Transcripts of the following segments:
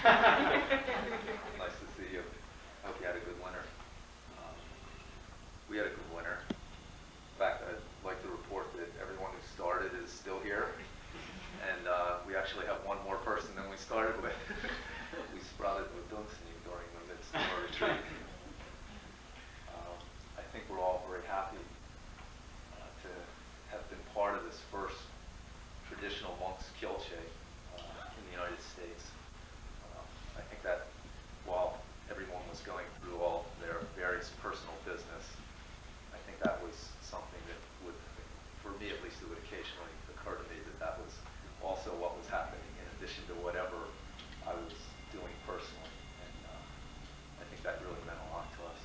Nice to see you. I hope you had a good winter. We had a good winter. In fact, I'd like to report that everyone who started is still here. And we actually have one more person than we started with. We sprouted with Dunsany during the midsummer retreat. I think we're all very happy to have been part of this first traditional monk's Kyol Che in the United States. I think that while everyone was going through all their various personal business, I think that was something that would, for me at least, it would occasionally occur to me that that was also what was happening in addition to whatever I was doing personally. And I think that really meant a lot to us.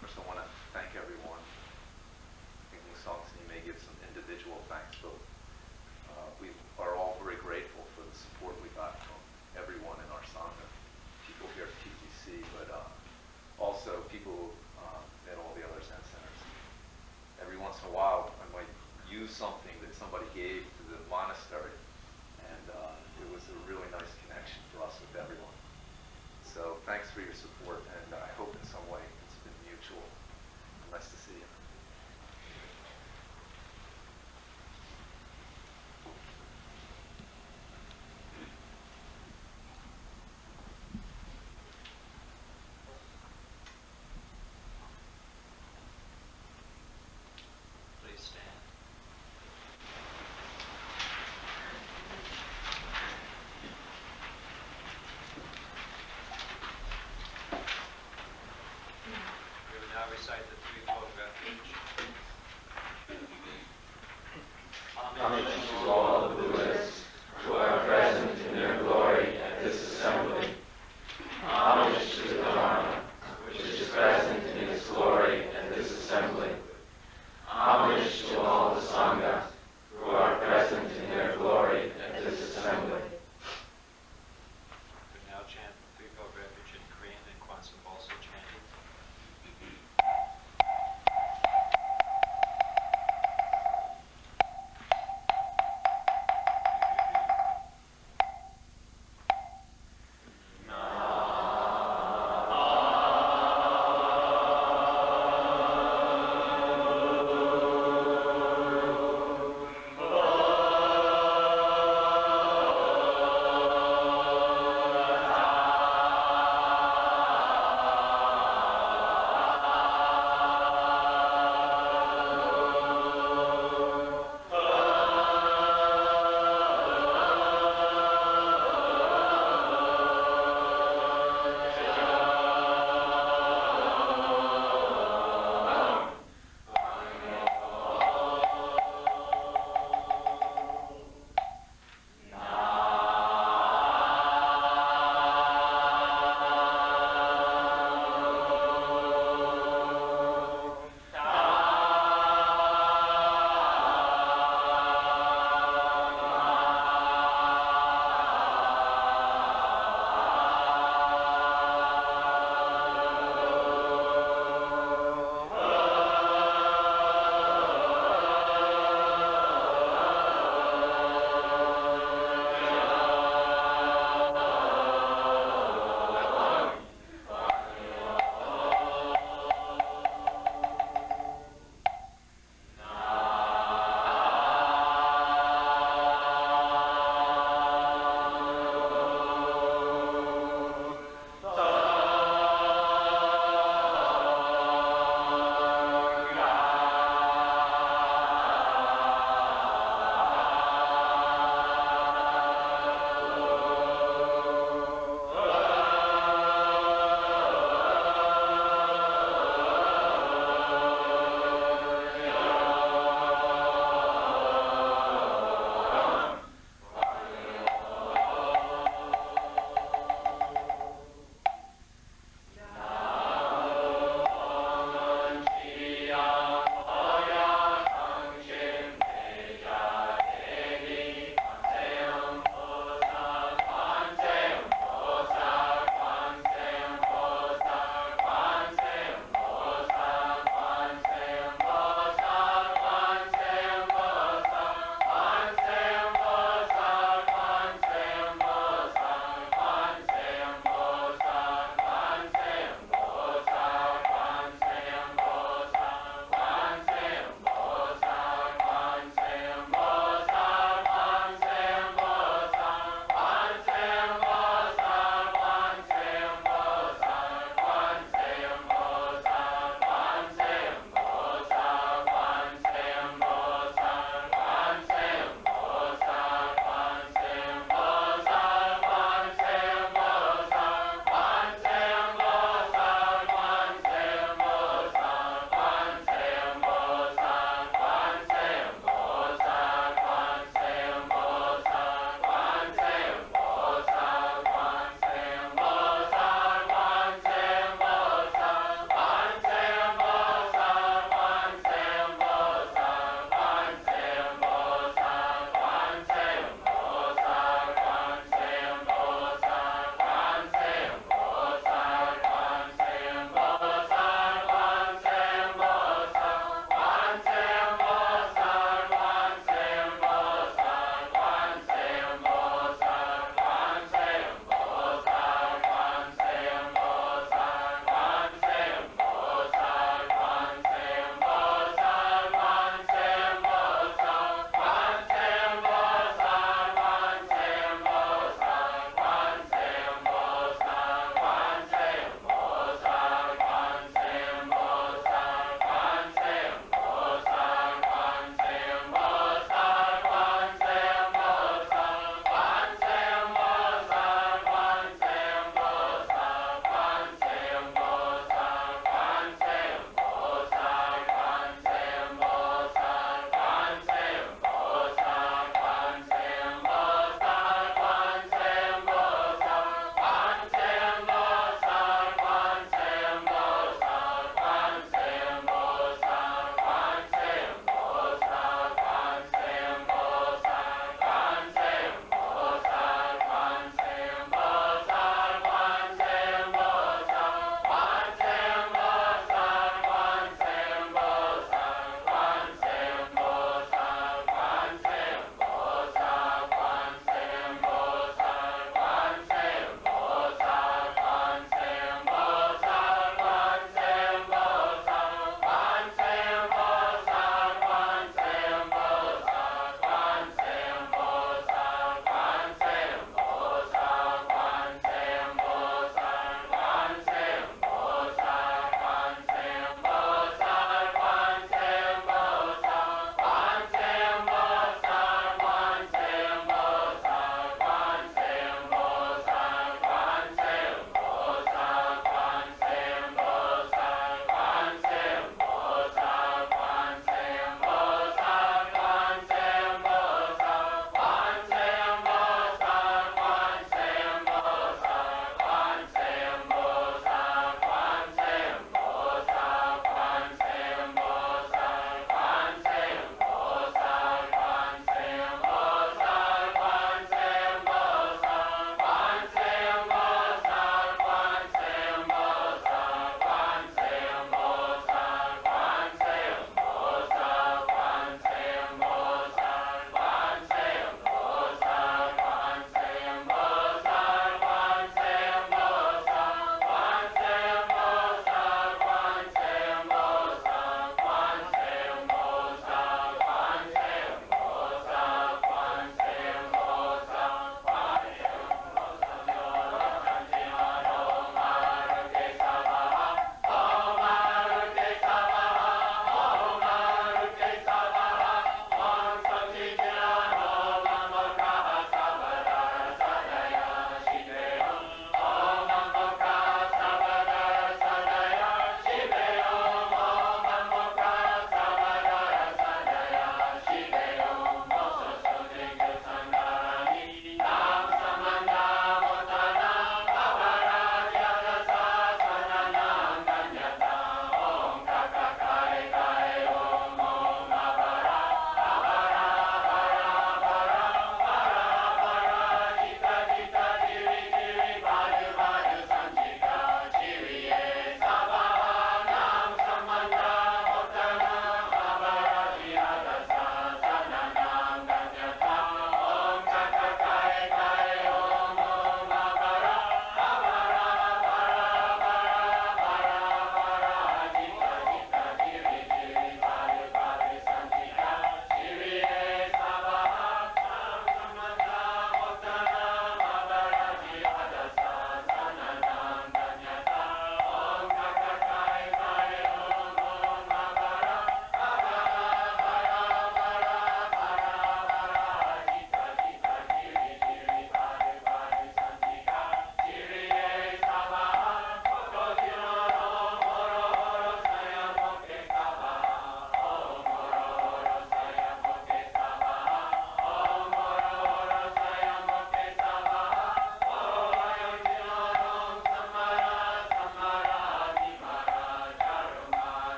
First, I want to thank everyone. I think Musong's may give some individual thanks, but we are all very grateful for the support we got from everyone in our Sangha, people here at TTC, but also people at all the other Zen centers. Every once in a while, I might use something that somebody gave to the monastery, and it was a really nice connection for us with everyone. So thanks for your support, and I hope in some way it's been mutual. Nice to see you. Recite the three-fold refuge. Homage to all the Buddhas who are present in their glory at this assembly. Homage to the Dharma, which is present in its glory at this assembly. Homage to all the Sangha who are present in their glory at this assembly. We now chant the three-fold refuge in Korean and Kwanzaa also chanting.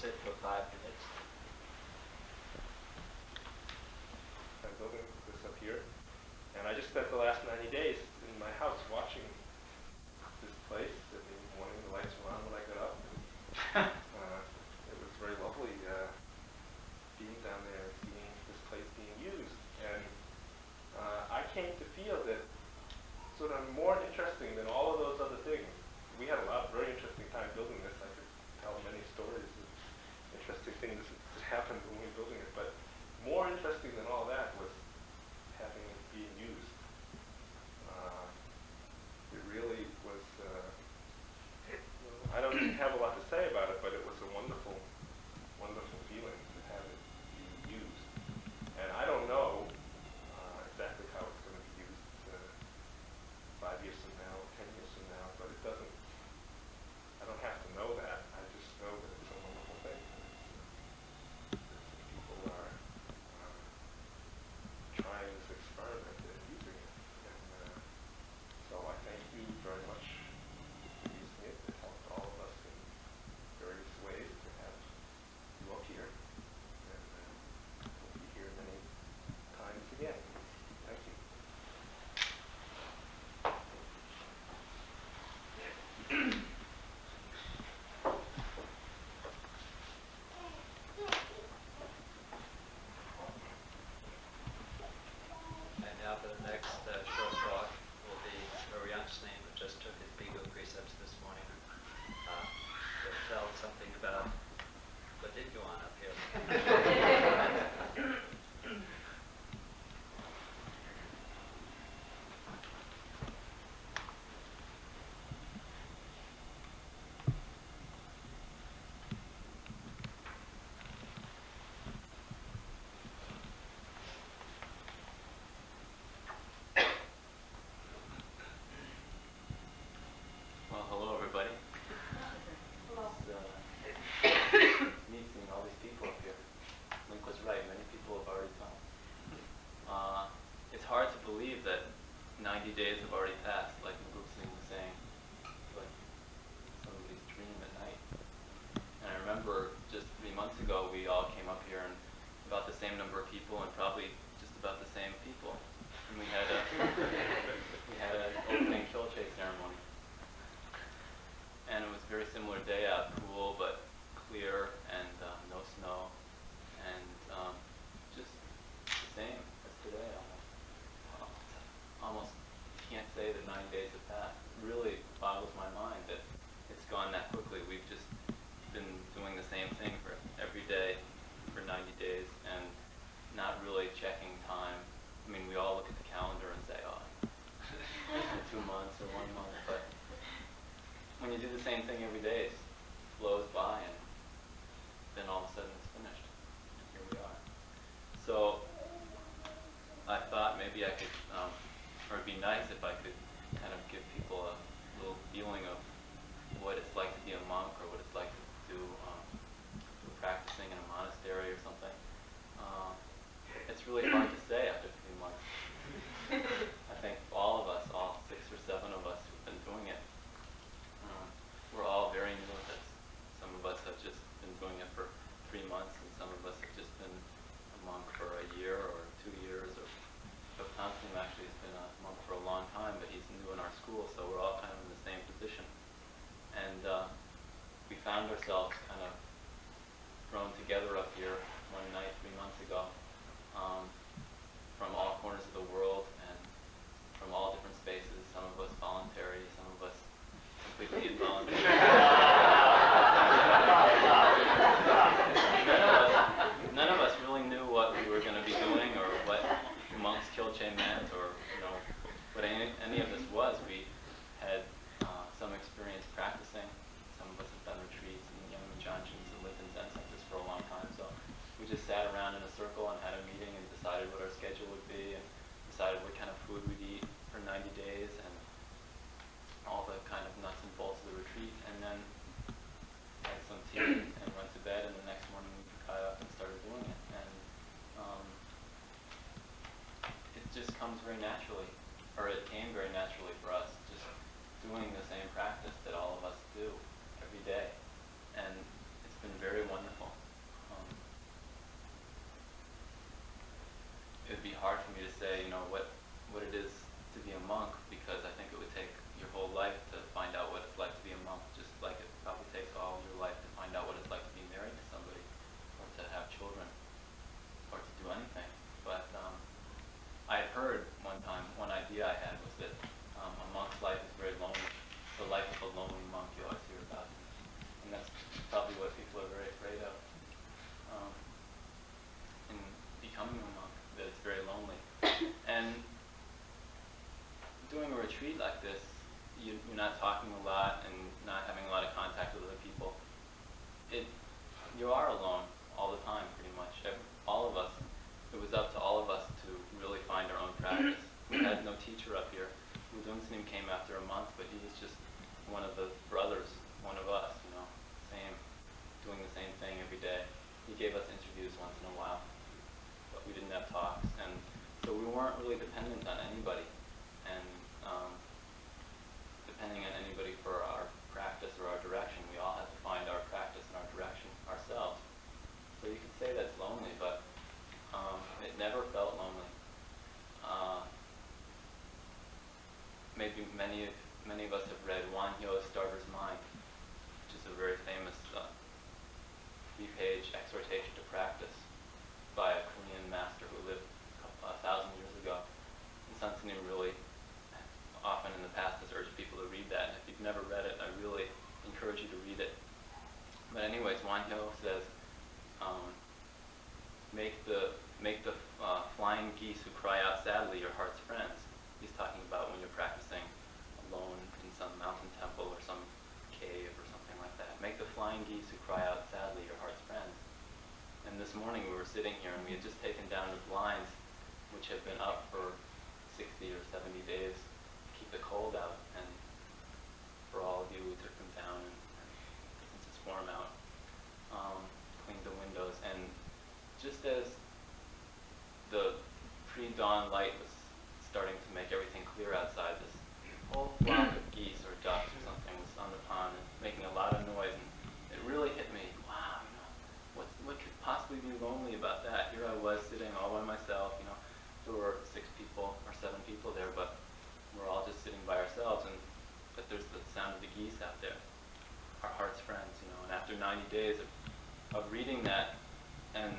sit for 5 minutes. I'm building this up here, and I just spent the last 90 days in my house watching this place. Every morning the lights were on when I got up. It was very lovely being down there and seeing this place being used. And I came to feel that sort of more interesting than all of those other things. We had a very interesting time building this. I could tell many stories of interesting things that happened when we were building it. But more interesting than all that was having it being used. It really was, I don't have a lot to say about it, but it was a wonderful, wonderful feeling to have it be used. And I don't know exactly how it's going to be used 5 years from now, 10 years from now, but it doesn't, I don't have to know that. I just know that it's a wonderful thing. People are trying this experiment and using it. And so I thank you very much for using it. It helped all of us in various ways to have you up here. And we'll be here many times again. Thank you. And now for the next short talk will be Ryuang SN, who just took his Bigo precepts this morning. He'll tell something about what did go on up here. Well, hello everybody. Hello. It's neat seeing all these people up here. Link was right, many people have already come. It's hard to believe that 90 days have already passed, like Boep was saying. Like somebody's dream at night. And I remember just 3 months ago we all came up here and about the same number of people and probably just about the same people. And we had an opening Kyol Che ceremony. And it was a very similar day out, cool but clear and no snow, and just the same as today almost. Almost can't say that 9 days have passed. It really boggles my mind that it's gone that quickly. We've just been doing the same thing for every day for 90 days and not really checking time. I mean, we all look at the calendar and say, oh, 2 months or 1 month, but when you do the same thing every day, it flows by, and then all of a sudden it's finished. And here we are. So I thought maybe I could, or it'd be nice if I could kind of give people a little feeling of what it's like to be a monk, or what it's like to do practicing in a monastery or something. It's really hard to say after 3 months. I think all of us, all 6 or 7 of us who've been doing it, we're all very new at this. Some of us have just been doing it for 3 months, and some of us have just been a monk for a year or 2 years. Or Konstantin actually has been a monk for a long time, but he's new in our school, so we're all kind of in the same position. And we found ourselves kind of thrown together up here one night 3 months ago, from all corners of the world and from all different spaces. Some of us voluntary, some of us completely involuntary. None of us really knew what we were going to be doing, or what monks Kyol Che meant, or what any of this was. We had some experience practicing. Some of us have done retreats and Invocations and lived in Zen centers for a long time. So we just sat around in a circle and had a meeting and decided what our schedule would be, and decided what kind of food we'd eat for 90 days, and all the kind of nuts and bolts of the retreat, and then had some tea and went to bed, and the next morning we got up and started doing it. And it just comes very naturally, or it came very naturally for us, just doing the same practice that all of us do every day. And it's been very wonderful. it'd be hard for me to say, what it is to be a monk, because I think it would take your whole life to find out what it's like to be a monk, just like it probably takes all your life to find out what it's like to be married to somebody, or to have children, or to do anything. But I had heard one time, one idea I had was that a monk's life is very lonely. The life of a lonely monk you always hear about. And that's probably what people are very afraid of in becoming a monk, that it's very lonely. And doing a retreat like this, you're not talking a lot and not having a lot of contact with other people. You are alone all the time, pretty much. All of us, it was up to all of us to really find our own practice. We had no teacher up here. Mudunsanim came after a month, but he was just one of the brothers, one of us, doing the same thing every day. He gave us interviews once in a while, but we didn't have talks. And so we weren't really dependent on anybody, and depending on anybody for our practice or our direction. We all had to find our practice and our direction ourselves. So you could say that's lonely, but it never felt lonely. Maybe many of us have read Wanhyo's Starter's Mind, which is a very famous 3-page exhortation to practice by a Korean master who lived 1,000 years ago. And Sansanim really often in the past has urged people to read that. And if you've never read it, I really encourage you to read it. But anyways, Wanhyo says, make the flying geese who cry out sadly your heart's friends. He's talking about when you're practicing alone in some mountain temple or some cave or something like that. Make the flying geese who cry out sadly your heart's friends. And this morning we were sitting here and we had just taken down the blinds, which have been up for 60 or 70 days to keep the cold out. And for all of you, we took them down and since it's warm out, cleaned the windows. And just as the pre-dawn light was starting to make everything clear outside, this whole flock of geese or ducks or something was on the pond and making a lot of noise, and it really hit me. Wow, what could possibly be lonely about that? Here I was sitting all by myself. There were 6 people or 7 people there, but we're all just sitting by ourselves, but there's the sound of the geese out there, our heart's friends. And after 90 days of reading that and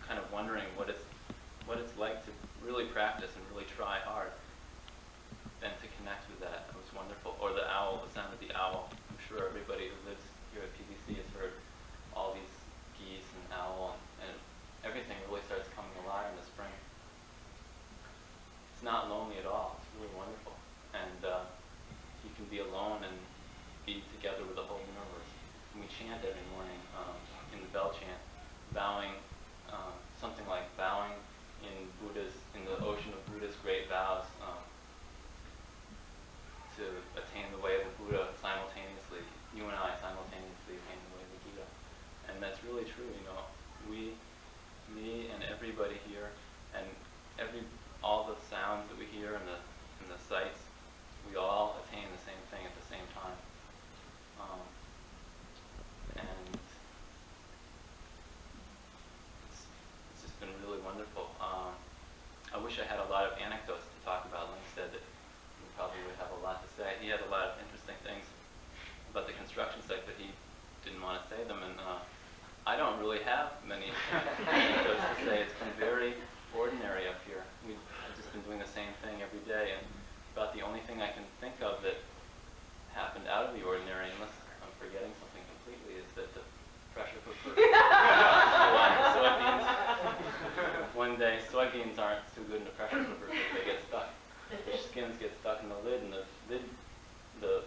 kind of wondering what it's like to really practice and really try hard, and to connect with that. It was wonderful. Or the owl, the sound of the owl. I'm sure everybody who lives here at PBC has heard all these geese and owl, and everything really starts coming alive in the spring. It's not lonely at all. It's really wonderful. And you can be alone and be together with the whole universe. And we chant every morning in the bell chant, vowing, something like vowing in the ocean of Buddha's great vows, to attain the way of the Buddha simultaneously. You and I simultaneously attain the way of the Buddha. And that's really true, me and everybody here, and all the sounds that we hear and the sights, we all attain the same thing at the same time. And it's just been really wonderful. I wish I had a lot of anecdotes to talk about. Link said that we probably would have a lot to say. He had a lot of interesting things about the construction site, but he didn't want to say them. And I don't really have many anecdotes to say. It's been very ordinary up here. I've just been doing the same thing every day, and about the only thing I can think of that happened out of the ordinary, unless I'm forgetting something completely, is that the pressure cooker soybeans. One day, soybeans aren't too good in the pressure cooker because they get stuck. The skins get stuck in the lid, and the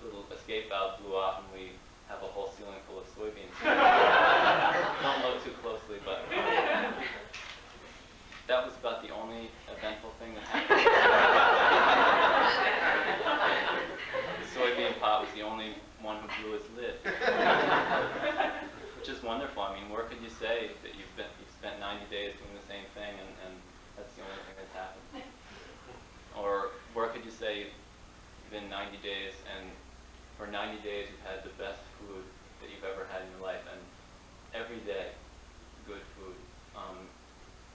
little escape valve blew off, and we have a whole ceiling full of soybeans. Don't look too closely, but that was about the only eventful thing that happened. The soybean pot was the only one who blew his lid, which is wonderful. I mean, where could you say that you've spent 90 days doing the same thing and that's the only thing that's happened? Or where could you say you've been 90 days and for 90 days you've had the best food that you've ever had in your life, and every day good food.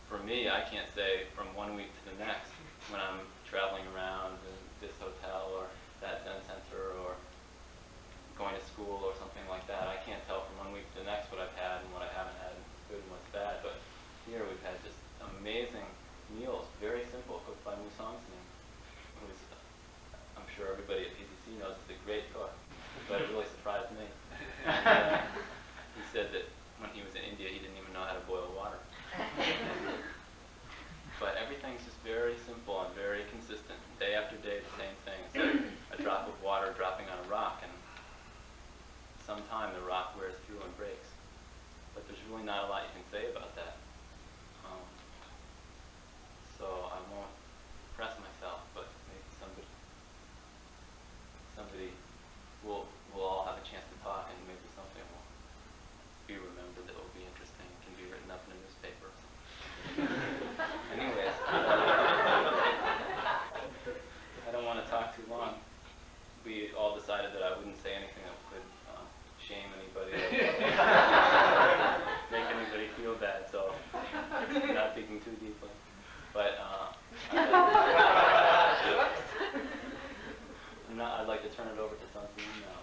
For for me, I can't say from one week to the next when I'm traveling around in this hotel or that Zen center or going to school or something like that. I can't tell from one week to the next what I've had and what I haven't had, and what's good and what's bad. But here we've had just amazing meals, very simple, cooked by Musang Singh, who's, I'm sure everybody at PCC knows, is a great cook, but it really surprised me. And, he said that when he was in India, he didn't even know how to boil water. But everything's just very simple and very consistent. Day after day, the same thing. It's like a drop of water dropping on a rock, and sometime the rock wears through and breaks. But there's really not a lot you can say about that. So I won't press myself, but maybe somebody will all have a chance to talk, and maybe something will be remembered that will be interesting and can be written up in a newspaper. Anyways, I don't want to talk too long. We all decided that I wouldn't say anything that could shame anybody or make anybody feel bad, so I'm not thinking too deeply. But I'd like to turn it over to something now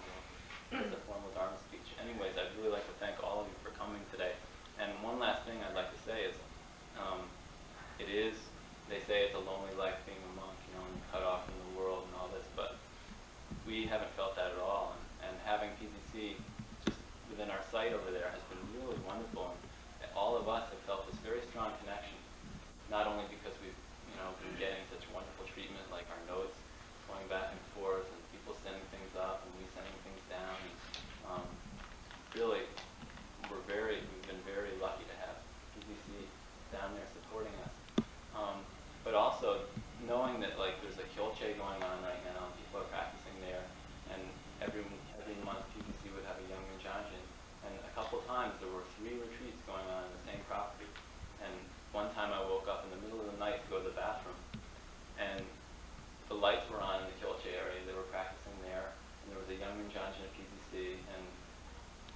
as a formal Dharma speech. Anyways, I'd really like to thank all of you for coming today. And one last thing I'd like to say is, they say it's a lonely life being a monk, and cut off from the world and all this, but we haven't felt that at all. And having PCC just within our site over there has been really wonderful. And all of us have felt this very strong connection, not only because we've been getting such wonderful treatment, like our notes going back and forth, and people sending things up, and we sending things down. And, really, we've been very lucky to have PCC down there supporting us. But also knowing that there's a Kyol Che going on right now, and people are practicing there, and every month PCC would have a young Minjanjin, and a couple times there were 3 retreats going on in the same property. And one time I woke up in the middle of the night to go to the bathroom, and the lights were on in the Kyol Che area. They were practicing there, and there was a young Minjanjin at PCC, and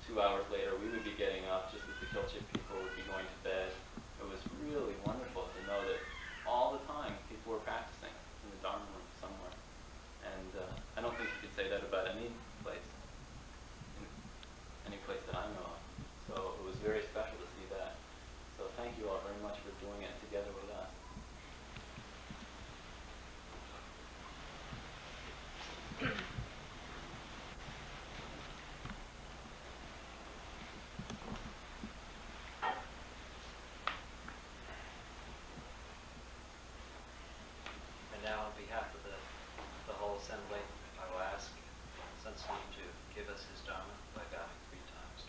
2 hours later we would be getting up just as the Kyol Che people would be going to bed. It was really wonderful to know that all the time people were practicing in the Dharma room somewhere. And I don't think you could say that about any place that I know of. So it was very special to see that. So thank you all very much for doing it together with us. And now, on behalf of the whole assembly, I will ask Sahn to give us his Dharma by bowing 3 times.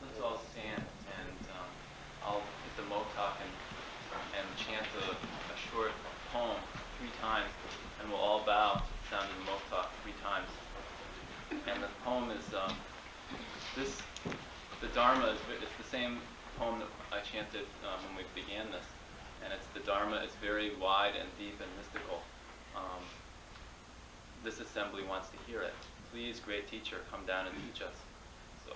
Let's all stand, and I'll hit the Motok and chant a short poem 3 times, and we'll all bow to the sound of the Motok 3 times. And the poem is the Dharma it's the same poem that I chanted when we began this, and it's the Dharma is very wide and deep and mystical. This assembly wants to hear it. Please, great teacher, come down and teach us. So.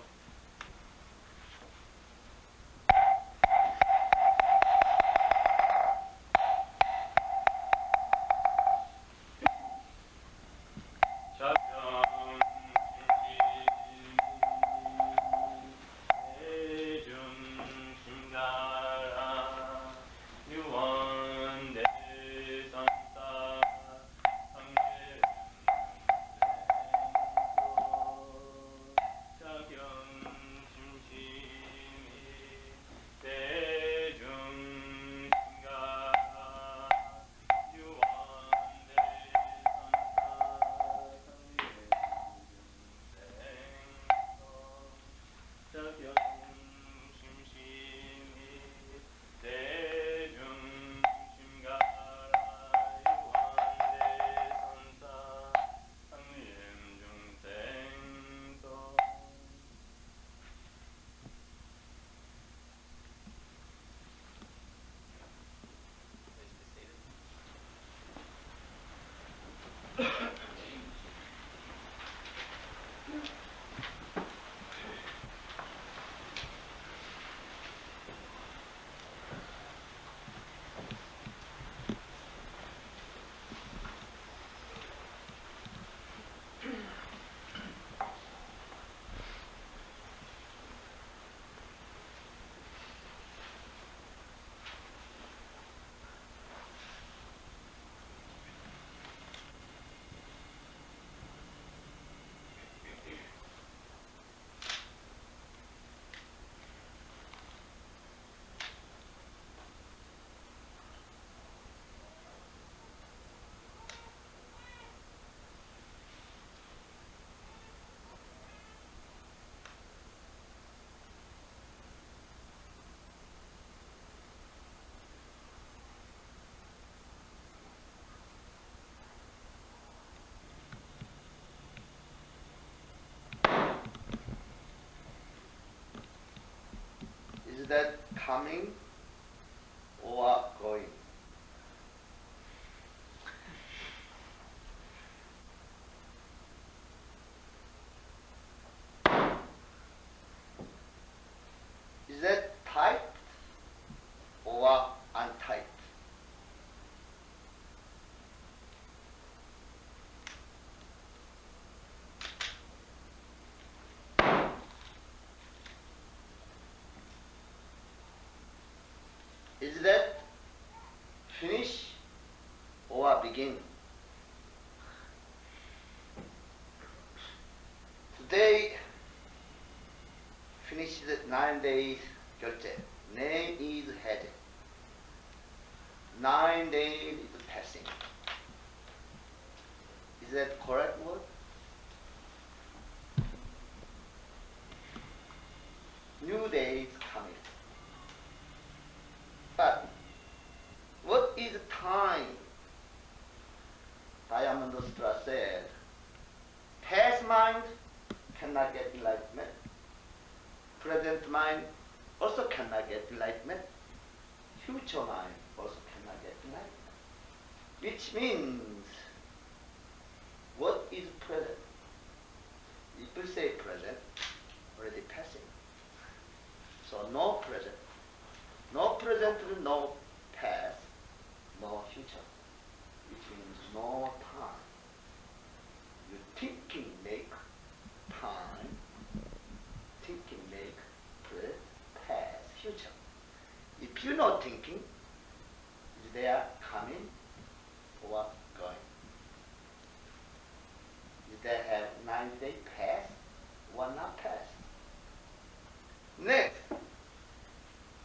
that coming or going? Is that tight or untight? Is that finish or begin? Today finished 9 days Kyol Che. Name is HaeJae. 9 days is passing. Is that correct word? New day is coming. But what is time? Diamond Hill said, past mind cannot get enlightenment. Present mind also cannot get enlightenment. Future mind also cannot get enlightenment. Which means, what is present? If you say present, already passing. So no present. No present, no past, no future. Which means no time. You thinking make time. Thinking make present, past, future. If you know thinking, is there coming or going? Is there have 90 days past or not past? Next,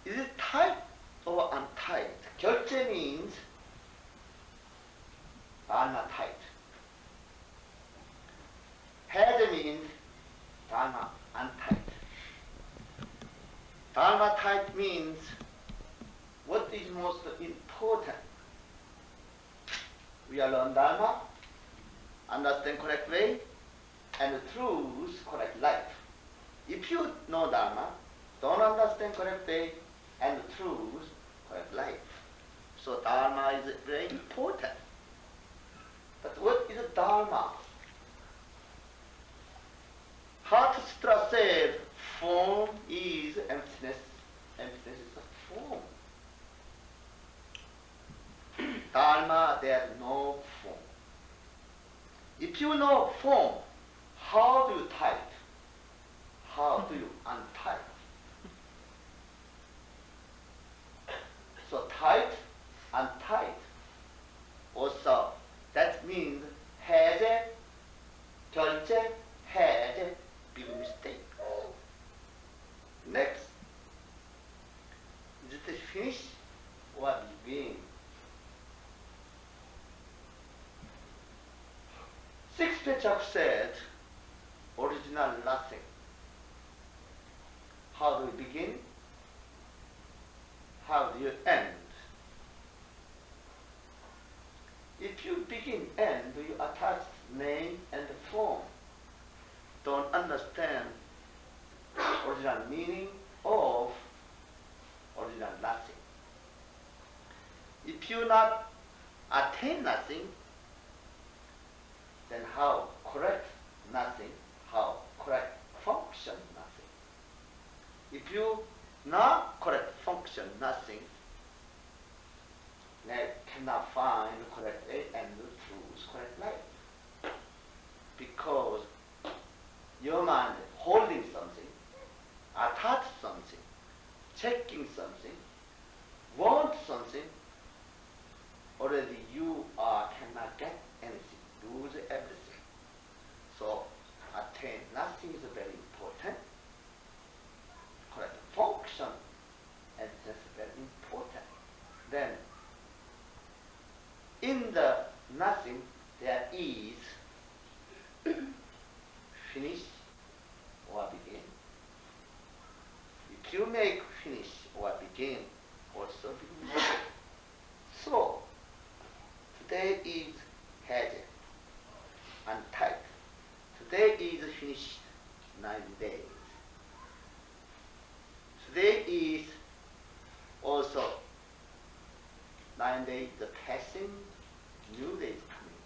is it tight or untight? Kyol Che means Dharma tight. HaeJae means Dharma untight. Dharma tight means what is most important. We are learn Dharma, understand correct way, and choose correct life. If you know Dharma, don't understand correct way, and choose correct life. So Dharma is very important. But what is Dharma? Heart Sutra said, form is emptiness. Emptiness is a form. Dharma, there is no form. If you know form, how do you type? How do you untype? So tight, untight. Also, that means HaeJae, Kyol Che, HaeJae, big mistake. Next, is it finish or begin? Sixth Pechak said, original nothing. How do you begin? How do you end? If you begin end, you attach name and form. Don't understand original meaning of original nothing. If you not attain nothing, then how correct nothing, how correct function nothing. If you not correct function nothing, then cannot find correct way and choose correct life. Because your mind holding something, attach something, checking something, want something, already you cannot get anything, lose everything. So attain nothing is very important. Correct function, and that's very important. Then in the nothing there is finish or begin. If you make finish or begin, also begin. So today is HaeJae, untight. Today is finished 90 days. Today is is passing, new day is coming.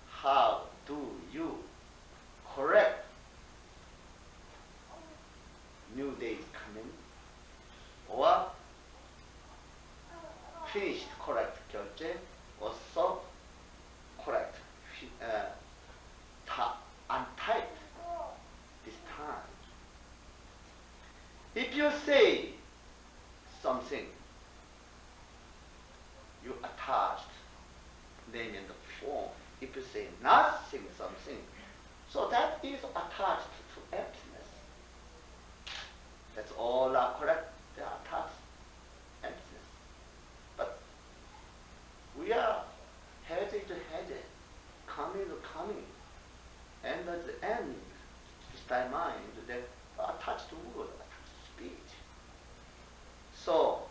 How do you correct new day is coming, or finished correct Kyol Che, also correct untyped this time? If you say something, you attached name and form. If you say nothing, something, so that is attached to emptiness. That's all are correct. They are attached to emptiness. But we are HaeJae to HaeJae, coming to coming, and at the end, this time mind, they are attached to word, attached to speech. So,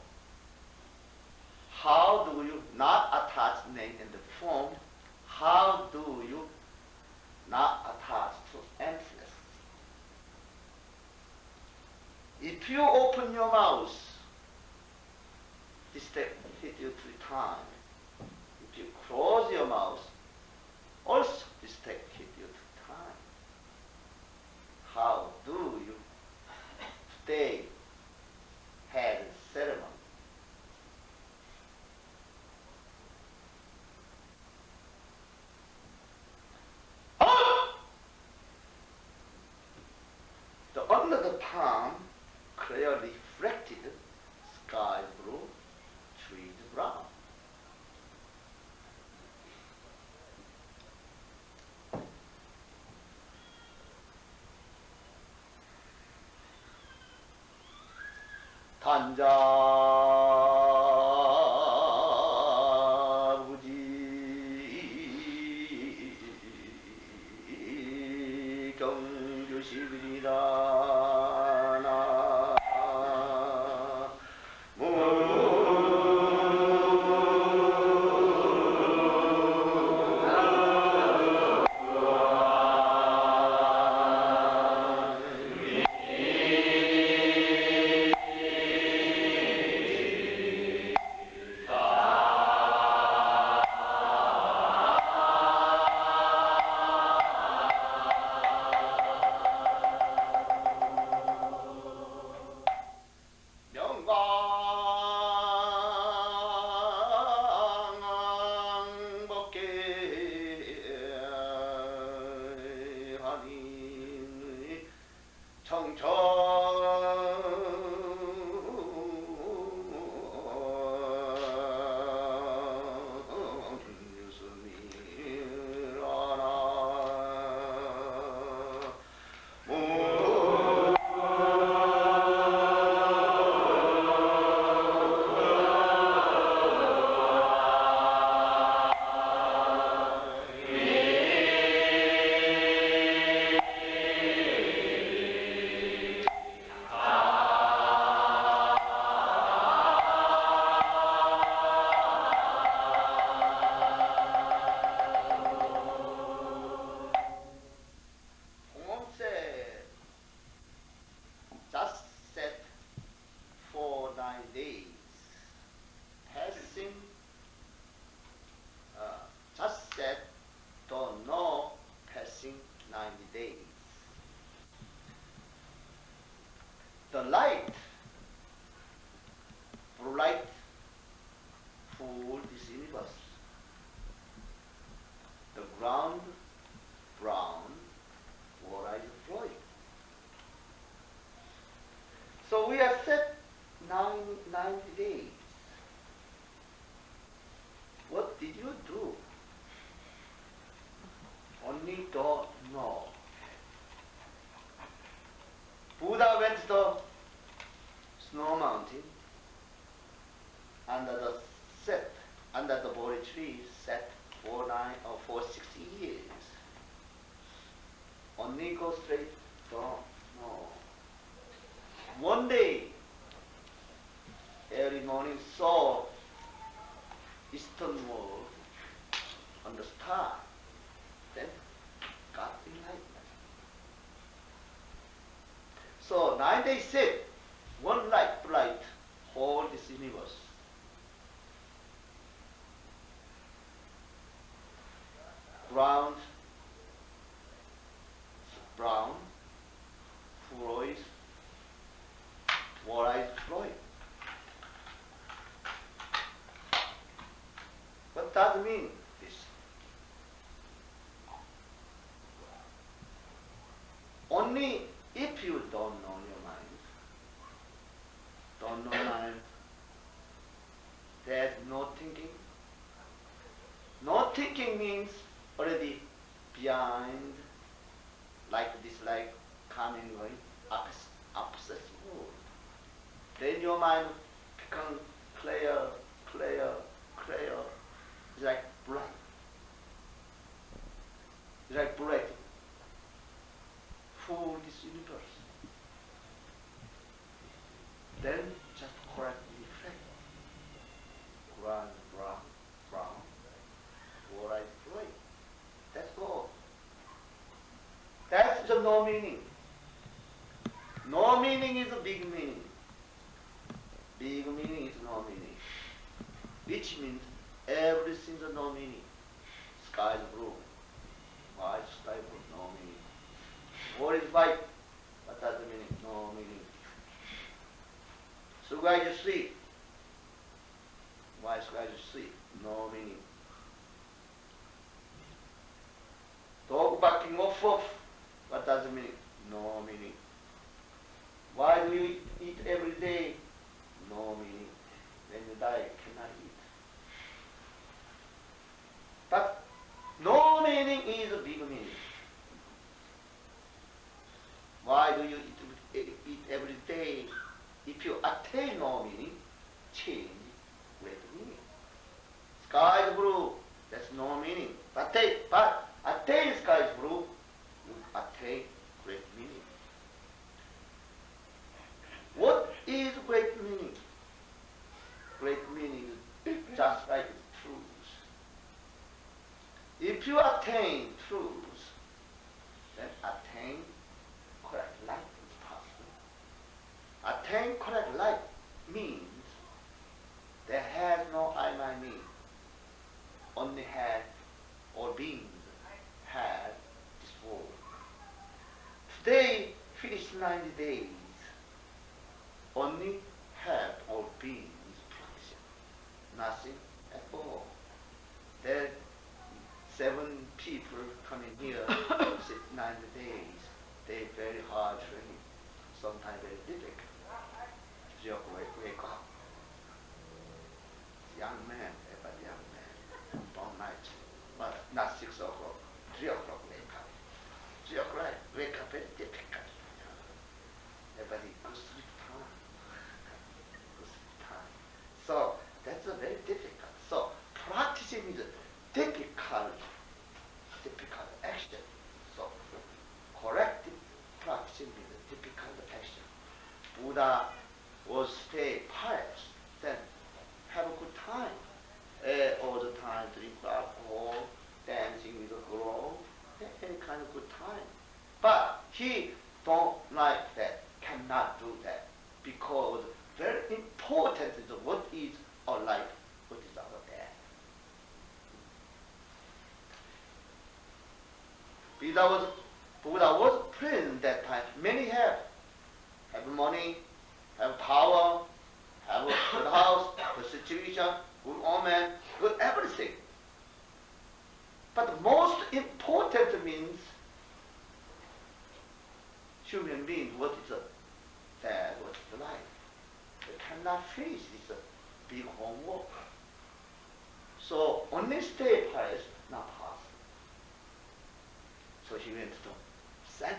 how do you not attach name and the form? How do you not attach to emptiness? If you open your mouth, this step hit you 3 times. If you close your mouth, also this step hit you 3 times. How do you stay head ceremony? The under the palm clearly reflected, sky blue, trees brown. 단자부지 경주시비리다 The light, blue light, full this universe. The ground, brown, water is flowing. So we are set 90 days. What did you do? Only don't know. Buddha went to the snow mountain under the Bodhi tree, sat for 60 years. Only go straight, don't know. One day, early morning, saw eastern world on the star. Then got enlightenment. So 9 days sit, one light, bright, whole this universe. ground is brown, floor is, water is flowing. What does it mean, this? Only if you don't know your mind, don't know mind, there's no thinking. No thinking means already behind, like this, like coming going, opposite world. Then your mind becomes clear, clear, clear. It's like bright. It's like bright for this universe. Then just correctly reflect. Brown, brown, brown. What I pray. That's all. That's the no meaning. No meaning is a big meaning. Big meaning is no meaning. Which means everything's a no meaning. Sky is blue. Why is sky blue? No meaning. What is white? What does it mean? No meaning. So why you sleep? Why sky you sleep? No meaning. Dog barking off. What does it mean? No meaning. Why do you eat every day? No meaning. When you die, you cannot eat. But no meaning is a big meaning. Why do you eat every day? If you attain no meaning, change with meaning. Sky is blue, that's no meaning. But attain sky is blue, you attain great meaning. What is great meaning? Great meaning is just like truth. If you attain truth, then attain correct life is possible. Attain correct life means there has no I, my, me. Only had or beings had this world. Today, finish 90 days. Only have or beings practice. Nothing at all. There 7 people coming here, sit 90 days. They very hard training. Sometimes very difficult. 3 o'clock wake up. Young man, everybody young man, all night. But not 6 o'clock, 3 o'clock wake up. 3 o'clock wake up very difficult. Everybody go sleep time. Go sleep time. So that's a very difficult. So practicing is difficult action. So corrective practicing is a difficult action. Buddha was stay pious, then have a good time. All the time drink alcohol, dancing with a girl, any kind of good time. But he don't like that, cannot do that, because very important is what is our life, what is our death. Buddha was prince that time. Many have money, have power, have a good house, good situation, good woman, good everything. But the most important means human being, what is the death, what is the life. They cannot finish this big homework. So only stay pious, not possible. So he went to Zen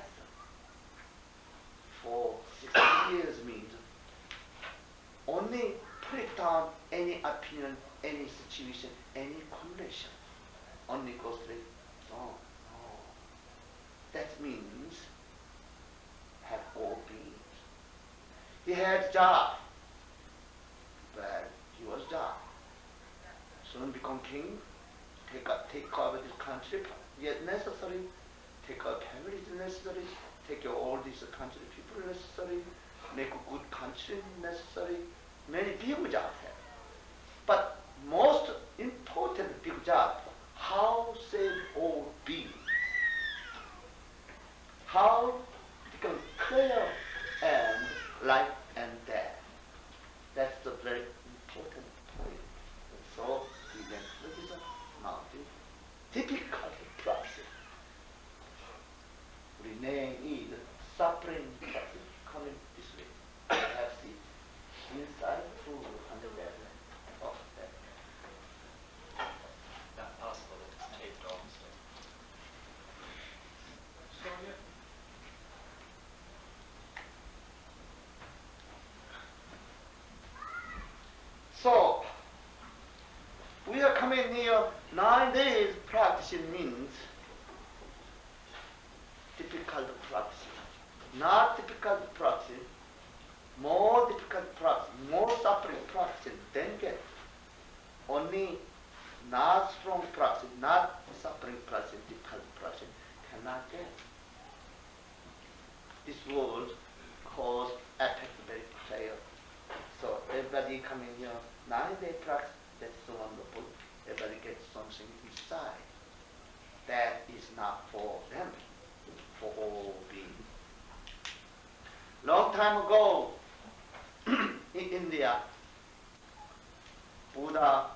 for 60 years means only put down any opinion, any situation, any condition. Only go straight. No. That means have all beings. He had job, but he was job. Soon become king, take over this country, yet necessary, take care of family is necessary, take care of all these country people necessary, make a good country necessary, many big jobs have. But most important big job, how save all difficult process. Remain is suffering process coming this way. Perhaps it's inside to understand. Oh, that. Not possible that it's taped also. So, we are coming near 9 days practicing means difficult practice. Not difficult practice, more difficult practice, more suffering practice than get. Only not strong practice, not suffering practice, difficult practice cannot get. This world cause affect very player. So everybody coming here, 9-day practice, that's so wonderful. Everybody gets something inside. That is not for them, for all beings. Long time ago, in India, Buddha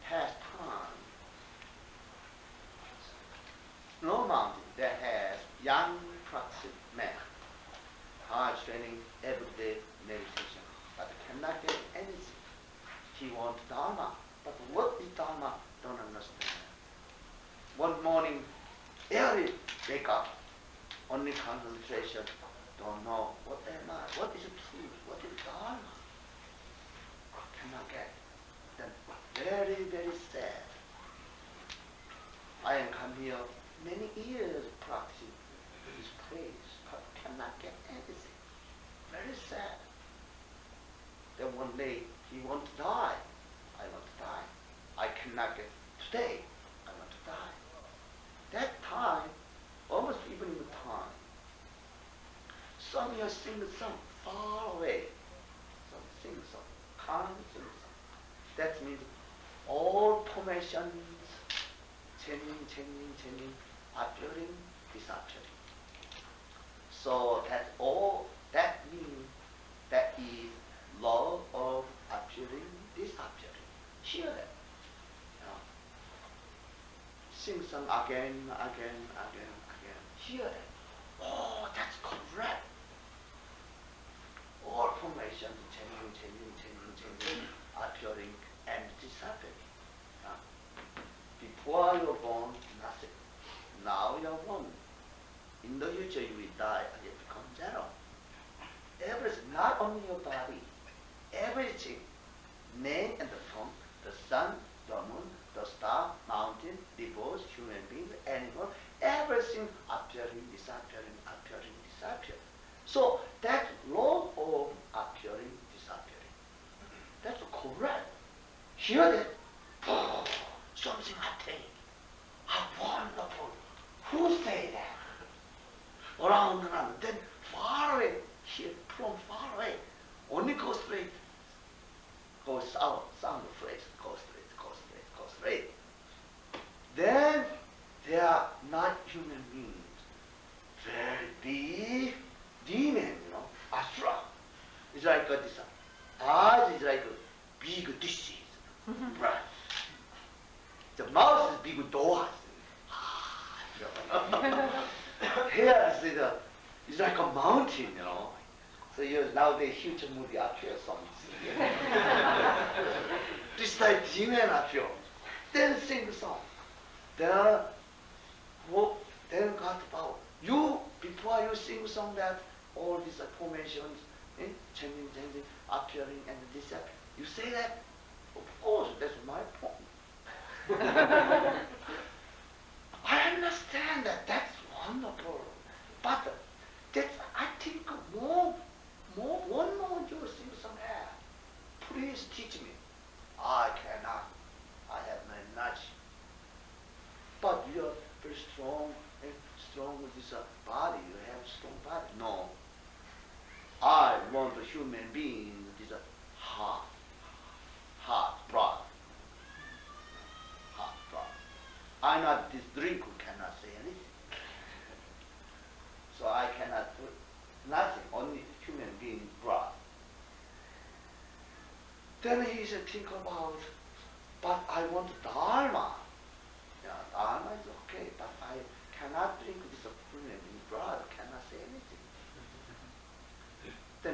passed on. No mountain that has young practicing man, hard training, everyday meditation, but cannot get anything. He wants Dharma, but what is Dharma? Don't understand. One morning, early wake up, only concentration, don't know what am I, what is truth, what is Dharma? Cannot get. Then very, very sad. I am come here many years practicing this place, but cannot get anything. Very sad. Then one day he wants to die. I want to die. I cannot get today. I want to die. That time, almost evening time, some you sing the song far away. Some sing the song, can't sing the song. That means all formations changing, appearing, disappearing. So that's all, that means that is law of appearing, disappearing. Hear that. Sing song again. Hear that. Oh, that's correct. All formations changing, appearing and disappearing. Before you were born, nothing. Now you are born. In the future you will die and you become zero. Everything, not only your body, everything, name and the form, the sun, the moon, the star, mountain, rivers, human beings, animals, everything appearing, disappearing. So that law of appearing, disappearing, that's correct. Hear that? Oh, something happening. How wonderful. Who say that? Around and around. Then far away, here, from far away, only go straight. Go south, sound the phrase, go straight. Then they are not human beings. Very big demon, asura. It's like this. Eyes is like a big dishes. Right. The mouth is big doors. Here is like a mountain, So nowadays huge movie appear songs. This like demon appear. Then sing the song. Then got power. You, before you sing song that all these formations, changing, appearing and disappearing. You say that? Of course, that's my point. I understand that, that's wonderful. But that's, I think, one more you sing some air. Please teach me. I cannot. I have no knowledge. But you are very strong and strong with this body. You have strong body. No. I want a human being with this heart, blood. I'm not this drink who cannot say anything. So I cannot do nothing, only human being blood. Then he said, think about, but I want Dharma.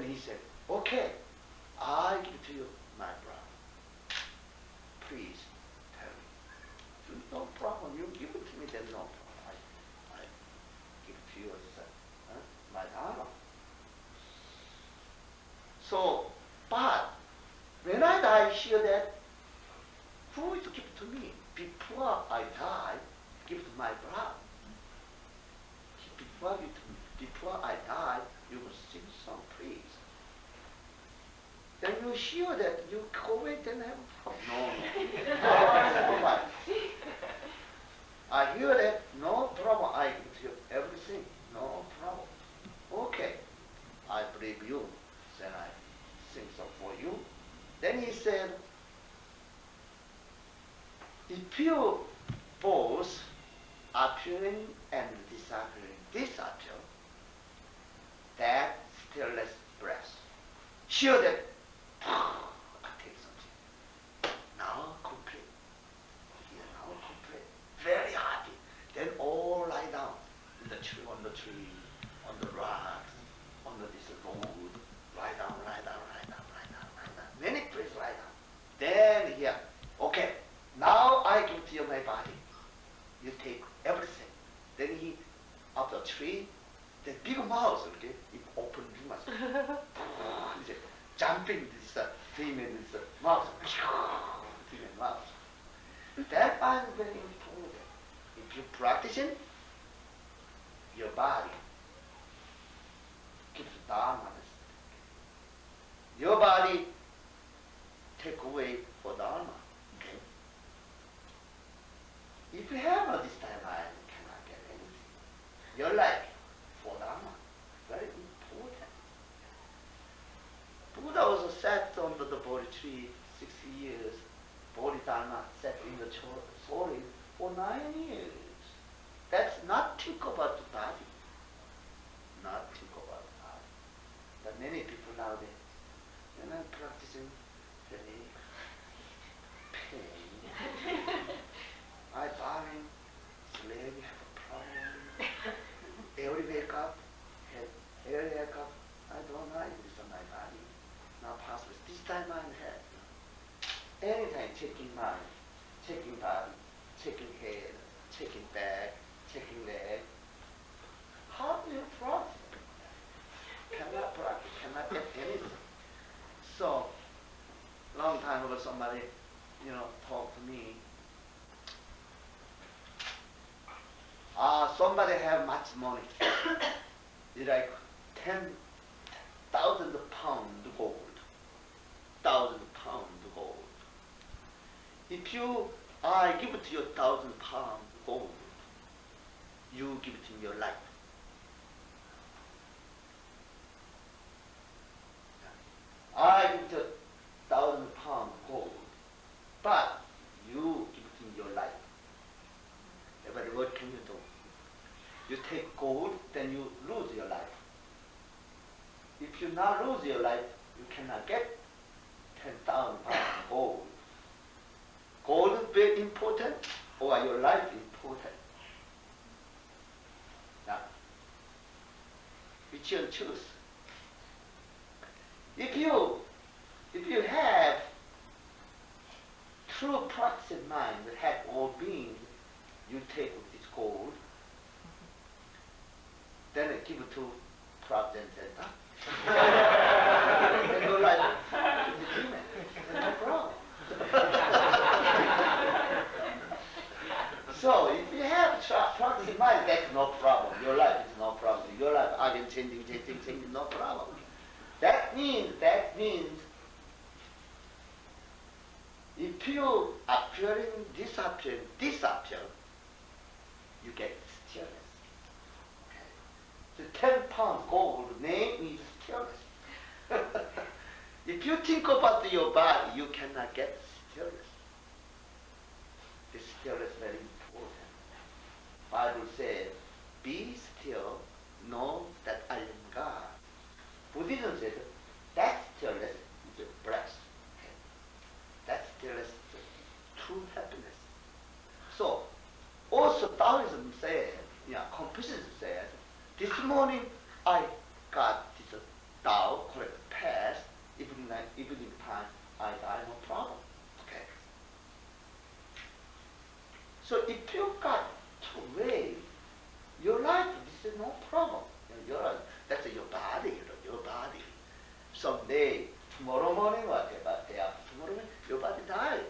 he said, okay, I give to you my brother. Please tell me. No problem. You give it to me, then no problem. I give to you as my Dharma. So, but when I die, hear that, who is to give to me? Before I die, give to my brother. Before I die, you will sing some praise. Then you hear that, you go away, then have a problem. No. I hear that, no problem, I give you everything, no problem. Okay, I believe you, then I sing some for you. Then he said, if you both appearing and disappear, that stillness breath. Hear that, I take something. Now complete. Here, now complete. Very happy. Then all lie down in the tree, on the rocks, on this road. Lie down. Many places lie down. Then here, okay. Now I give to you my body. You take everything. Then he, up the tree, the big mouth, okay, it opened his mouth. He said, jumping this demon, this mouth, demon mouth. That part is very important. If you practicing, your body keeps Dharma. Your body take away for Dharma. Okay? If you have no this time, I cannot get anything. Your life for Dharma, very important. Buddha also sat under the Bodhi tree 60 years. Bodhidharma sat in the soil for 9 years. That's not think about the body. Not think about the body. But many people nowadays, when I'm practicing, very pain. I bowing, leg have a problem. Every wake up, every wake up, I don't know if this is my body. Now possible. This time I'm head. Anytime checking mind, checking body, checking head, checking back, checking leg. How do you practice? Cannot practice, cannot get anything. So, long time ago somebody, talked to me. Somebody have much money. It's like 10,000 pound gold. 1,000 pound gold. If I give it to you 1,000 pound gold, you give it to me your life. I give it 1,000 pound gold, but you give it to me your life. But what can you do? You take gold, then you lose your life. If you now lose your life, you cannot get 10,000 pound gold. Gold is very important, or your life is important. Now, which you choose. If you have true practice in mind that have all beings, you take this gold, then give it to Providence Zen Center. And your life is the demon. No problem. So if you have practice in mind, that's no problem. Your life is no problem. Your life again changing, no problem. That means if you appearing, disappear, you get stillness. Okay. The 10 pound gold name is stillness. If you think about your body, you cannot get stillness. The stillness is very important. Bible says, be still, know that I am God. Buddhism says that stillness is a breath. Okay. That stillness is true happiness. So, also Taoism says, Confucius says, this morning I got this Tao, correct evening time I die, no problem. Okay. So if you got to weigh your life, this is no problem. That's your body, your body. Someday, tomorrow morning, whatever, day after tomorrow morning, your body dies.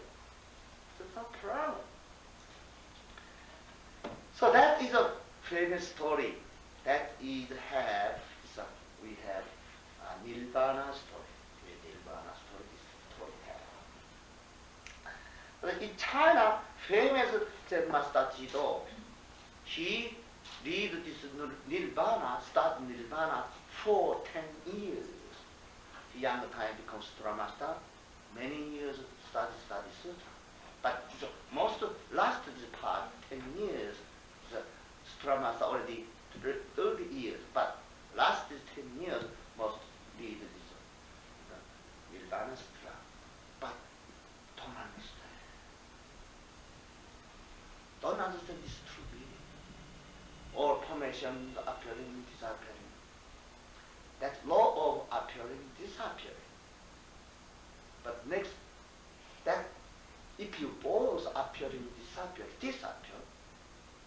So it's no problem. So that is a famous story. That is we have a Nirvana story. Nirvana story, this story have. But in China, famous Zen Master Jido, he lead this Nirvana, start Nirvana for 10 years. Young time becomes Sutra Master, many years study Sutra. But the most last part, 10 years, the Sutra Master already 30 years, but last 10 years must lead this Nirvana Sutra. But don't understand. Don't understand this true meaning. All formation appearing, disappearing. That law of appearing, disappearing. But next, that if you both appearing, disappear,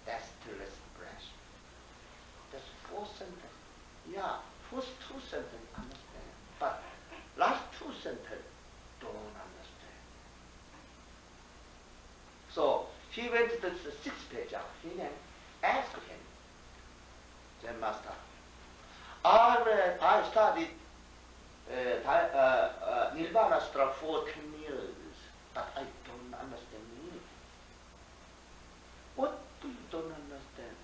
that's stillness expression. That's fourth sentence. Yeah, first two sentences understand, but last two sentences don't understand. So he went to the sixth page out. He then asked him, Zen Master, I studied Nirvana Sutra for 10 years, but I don't understand meaning. What do you don't understand?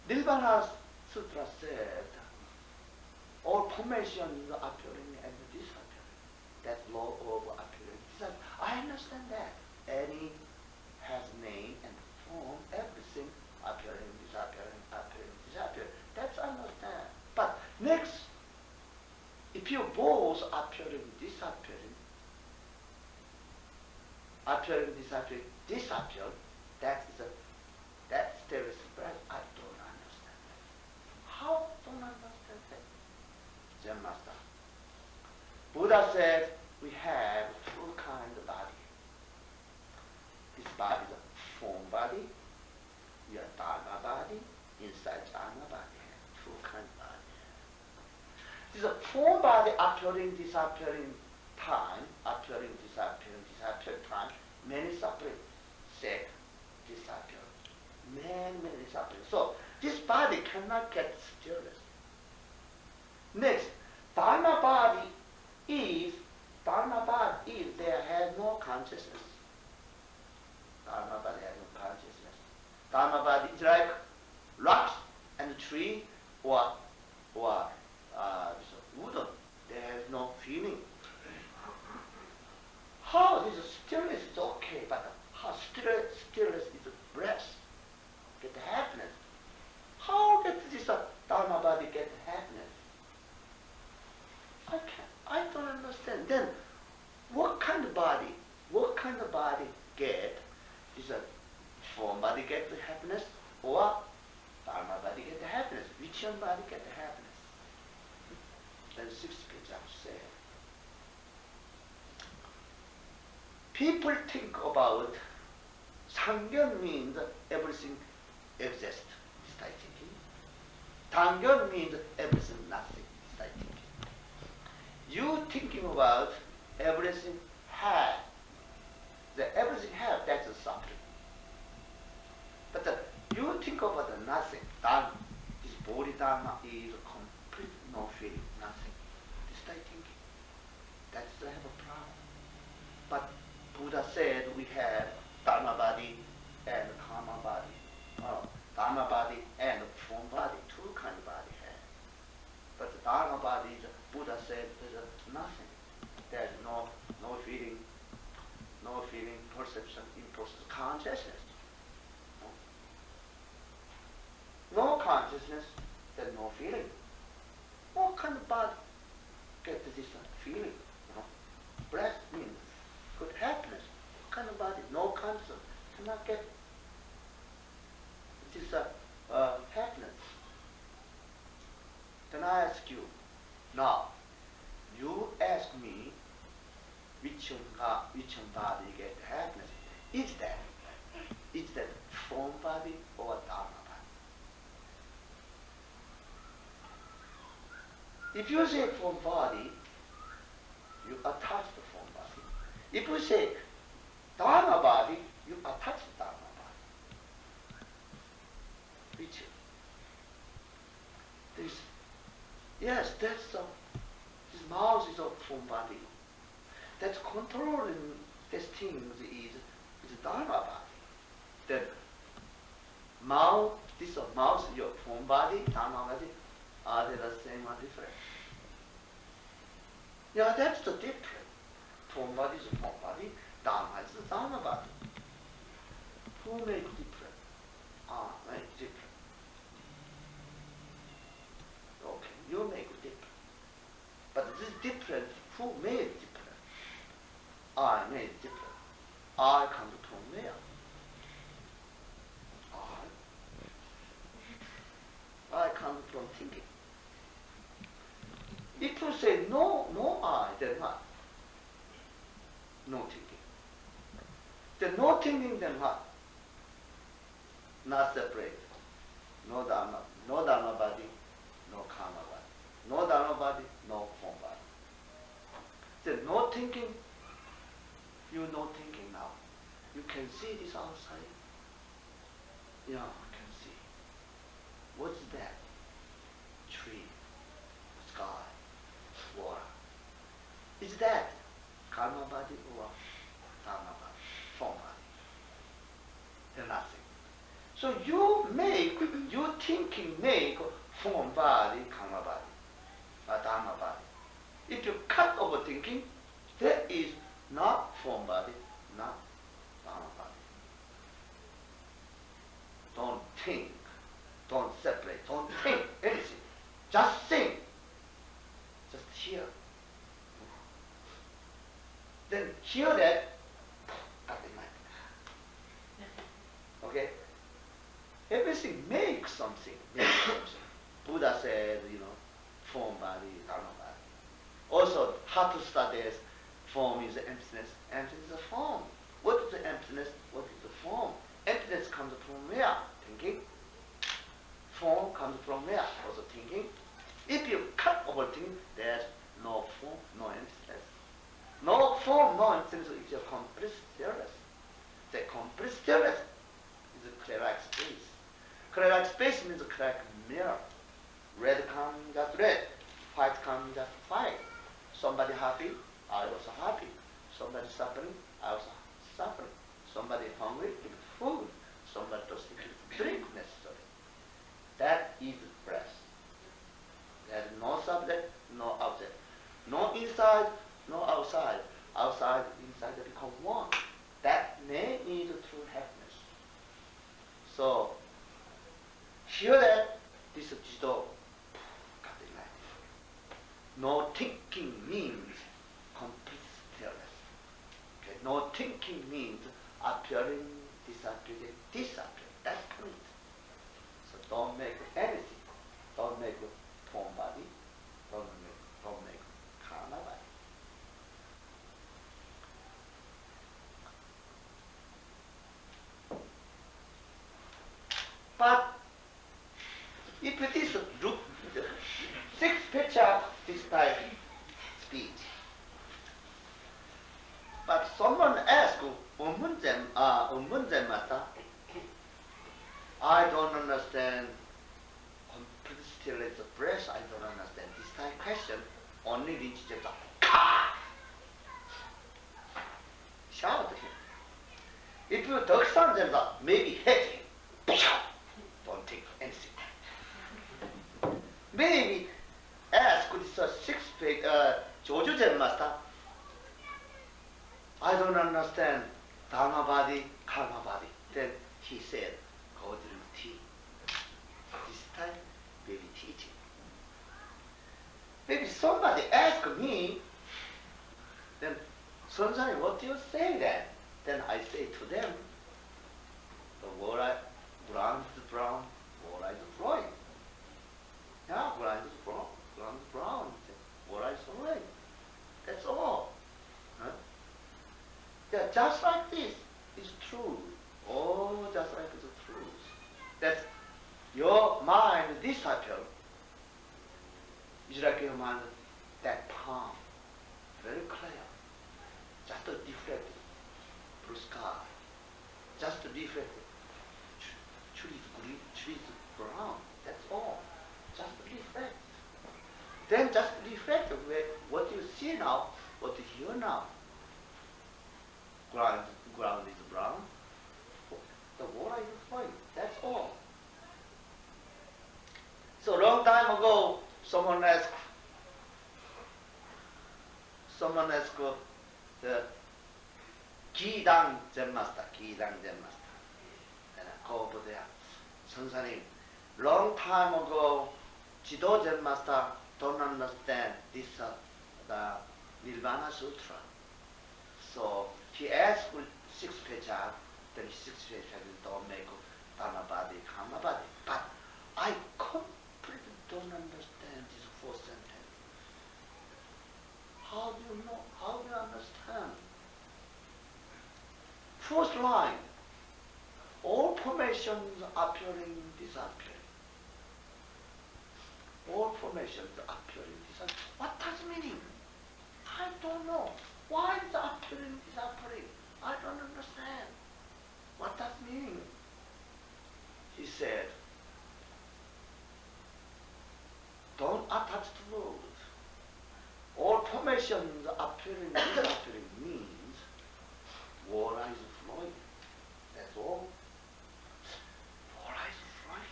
Nirvana Sutra said, all formation is appearing and disappearing. That law of appearing. I understand that. Any has name and form, everything appearing, disappearing, appearing, disappearing. That's understand. But next, if you both appearing, disappearing, disappear, that still express. I don't understand that. How don't understand that? Zen Master. Buddha said we have two kinds of body. This body is a form body, your Dharma body, inside Dharma body. Two kinds of body. This is a form body appearing, disappearing time, appearing, disappearing time, many suffering, sick, disappear. Many suffering. So this body cannot get stillness. Next, Dharma body is there has no consciousness. Dharma body has no consciousness. Dharma body is like rocks and tree or wooden. There is no feeling. How this stillness is okay, but how stillness is breath, get happiness. How get this Dharma body get happiness? I don't understand. Then what kind of body get is a form body get the happiness or Dharma body get the happiness? Which one body get the happiness? Then sixth page I say. People think about Sangyon means everything exists, this type thinking. Tangyon means everything nothing, this type thinking. You thinking about everything have, everything have, that's a suffering. But you think about the nothing, Dharma, this Bodhidharma is complete no feeling, nothing. This type thinking. That's I have a problem. But Buddha said we have Dharma body and Karma body. Dharma body and form body, two kind of body have. But the Dharma body, Buddha said, there's nothing. There's no feeling, perception, impulse, consciousness. No consciousness, there's no feeling. What kind of body gets this feeling? Breath means good happiness. What kind of body? No consciousness cannot get this happiness. Then I ask you, now, you which body get happiness? Is that form body or Dharma body? If you say form body, you attach the form body. If you say Dharma body, you attach the Dharma body. Which? Yes, that's his mouth is a form body. That's controlling these things is Dharma body. Then mouth, this mouth, your form body, Dharma body, are they the same or different? Yeah, that's the difference. Form body is a form body, Dharma is a Dharma body. Who make different? Make different. Okay, you make different. But this difference, who made different? I made different. I comes from where? I come from thinking. If you say no I, then what? No thinking. Then no thinking, then what? Not separate. No Dharma body, no karma body. No Dharma body, no form body. Then no thinking, you no thinking now. You can see this outside. Yeah, you can see. What's that? Tree, sky, water. Is that karma body or Dharma body, form body? They're nothing. So you thinking make form body, karma body, Dharma body. If you cut over thinking, there is not form body, not Dharma body. Don't think, don't separate, don't think anything. Just think, just hear. Then hear that, cut in mind. Okay? Everything makes something, Buddha said, form body, Dharma body. Also, how to study is form is emptiness, emptiness is a form. What is the emptiness? What is the form? Emptiness comes from where? Thinking. Form comes from where? Also thinking. If you cut over thinking, there's no form, no emptiness. No form, no emptiness is a complete stillness. The complete stillness is a clear like space. Clear like space means a clear like mirror. Red comes just red, white comes just white. Somebody happy, I also happy. Somebody suffering, I also suffering. Somebody hungry, give food. Somebody thirsty, give drink necessary. That is breath. There is no subject, no object. No inside, no outside. Outside, inside, they become one. That may lead to happiness. So, hear that this is Jido. No thinking means complete stillness. Okay? No thinking means appearing, disappearing, disappearing. That's complete. So don't make anything. Don't make form body. Don't make karma body. But if it is six picture this type speech. But someone asked Zen Master, I don't understand complete stillness of breath, I don't understand this type question, only reach the shout at him. If you talk something maybe hit him. Don't think anything. Maybe ask this six-page Joju Zen Master, I don't understand Dharma body, karma body. Then he said, go drink tea. This time, maybe teaching. Maybe somebody asked me, then, Sonjani, what do you say then? Then I say to them, the water, ground is brown, water is flowing. Yeah, ground is brown, water is flowing. That's all. Huh? That just like this is true. Oh, just like the truth. That your mind disappears. It's like your mind, that palm, very clear. Just a reflect blue sky. Just reflect trees green, trees brown. That's all. Just reflect. Then just reflect what you see now, what you hear now. Ground is brown. The water is flowing. That's all. So long time ago, someone asked the Gidang Zen Master, and I go over there. 선생님, long time ago, Jido Zen Master don't understand this the Nirvana Sutra. So he asked for 6 pages, then 6 pages don't make Dharma body, Karma body. But I completely don't understand this 4th sentence. How do you know? How do you understand? 4th line, all formations appearing, disappearing. All formations appearing, disappearing. What does it mean? I don't know. Why is appearing, disappearing? I don't understand. What does it mean? He said, don't attach to words. All formations appearing, disappearing means water is flowing. That's all. Water is flowing.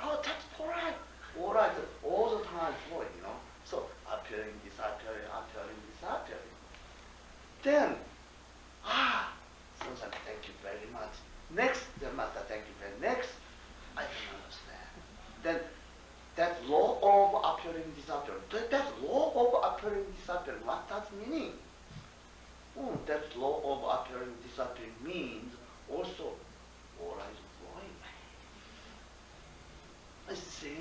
Oh, that's all right. Water is all the time flowing, you know. So appearing, disappearing, appearing, disappearing. Then, Susan, thank you very much. Next, the master, thank you very much. Next, I can understand. Then, that law of appearing, disappearing. That law of appearing, disappearing, what does it mean? That law of appearing, disappearing means also water is flowing. I say,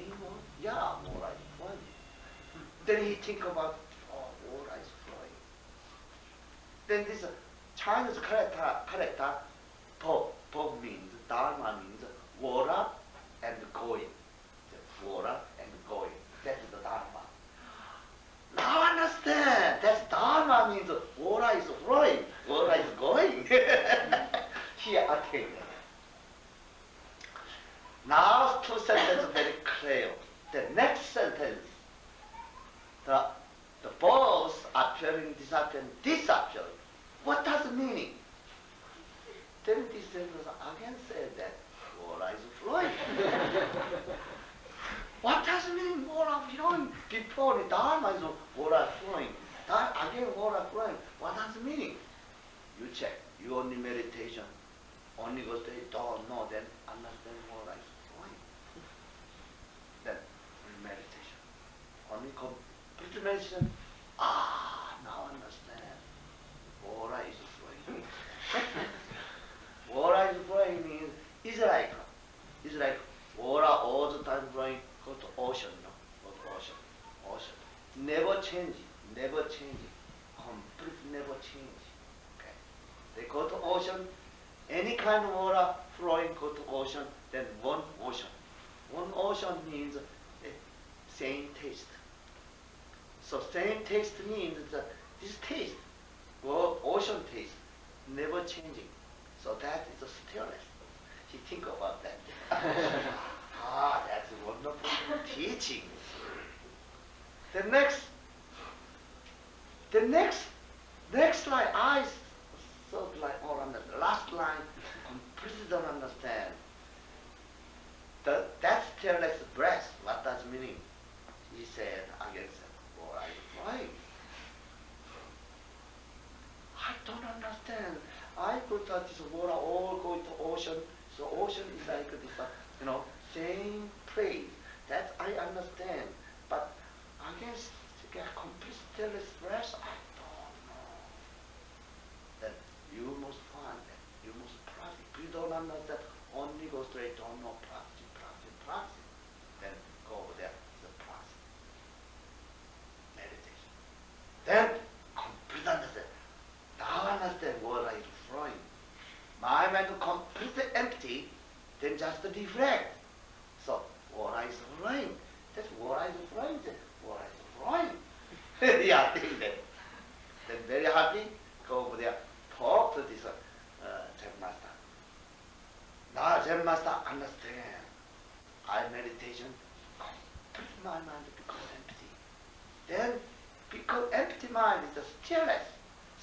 yeah, water is flowing. Then he think about, water is flowing. Then this Chinese character, Boep means, Dharma means water and going. Water and going. That is the Dharma. Now I understand. That's Dharma means water is flowing, water is going. Here, okay. Now 2 sentences very clear. The next sentence, the both appearing, disappearing, disappearing. What does it mean? Then this sentence again said that water is flowing. What does it mean water flowing? Before the Dharma is water flowing. Again water flowing. What does it mean? You check. You only meditation. Only go to don't know, then understand water is flowing. Then meditation. Only complete meditation. Now understand. Water is flowing. Water is flowing means it's like water all the time flowing. Go to ocean, no? Go to ocean. Ocean. Never change. Completely never change. Okay. They go to ocean. Any kind of water flowing go to ocean. Then one ocean. One ocean means same taste. So same taste means that this taste, ocean taste, never changing. So that is a stillness. He think about that. That's a wonderful teaching. The next line, I thought like all on the last line, completely don't understand. That stillness breath, what does it mean? He said against why? I don't understand. I thought that this water all going to ocean, so ocean is like this, same place. That I understand. But against complete stillness breath, I don't know. Then you must find that. You must practice. If you don't understand, only go straight, don't know, practice. Then go over there, the practice. Meditation. Then complete understand. Now understand. when completely empty, then just reflect. So, what is flowing? That's what is flowing. What is flowing? Yeah, think that. Then very happy, go over there, talk to this Zen master. Now Zen master understand. I meditation, complete my mind becomes empty. Then, because empty mind is stillness.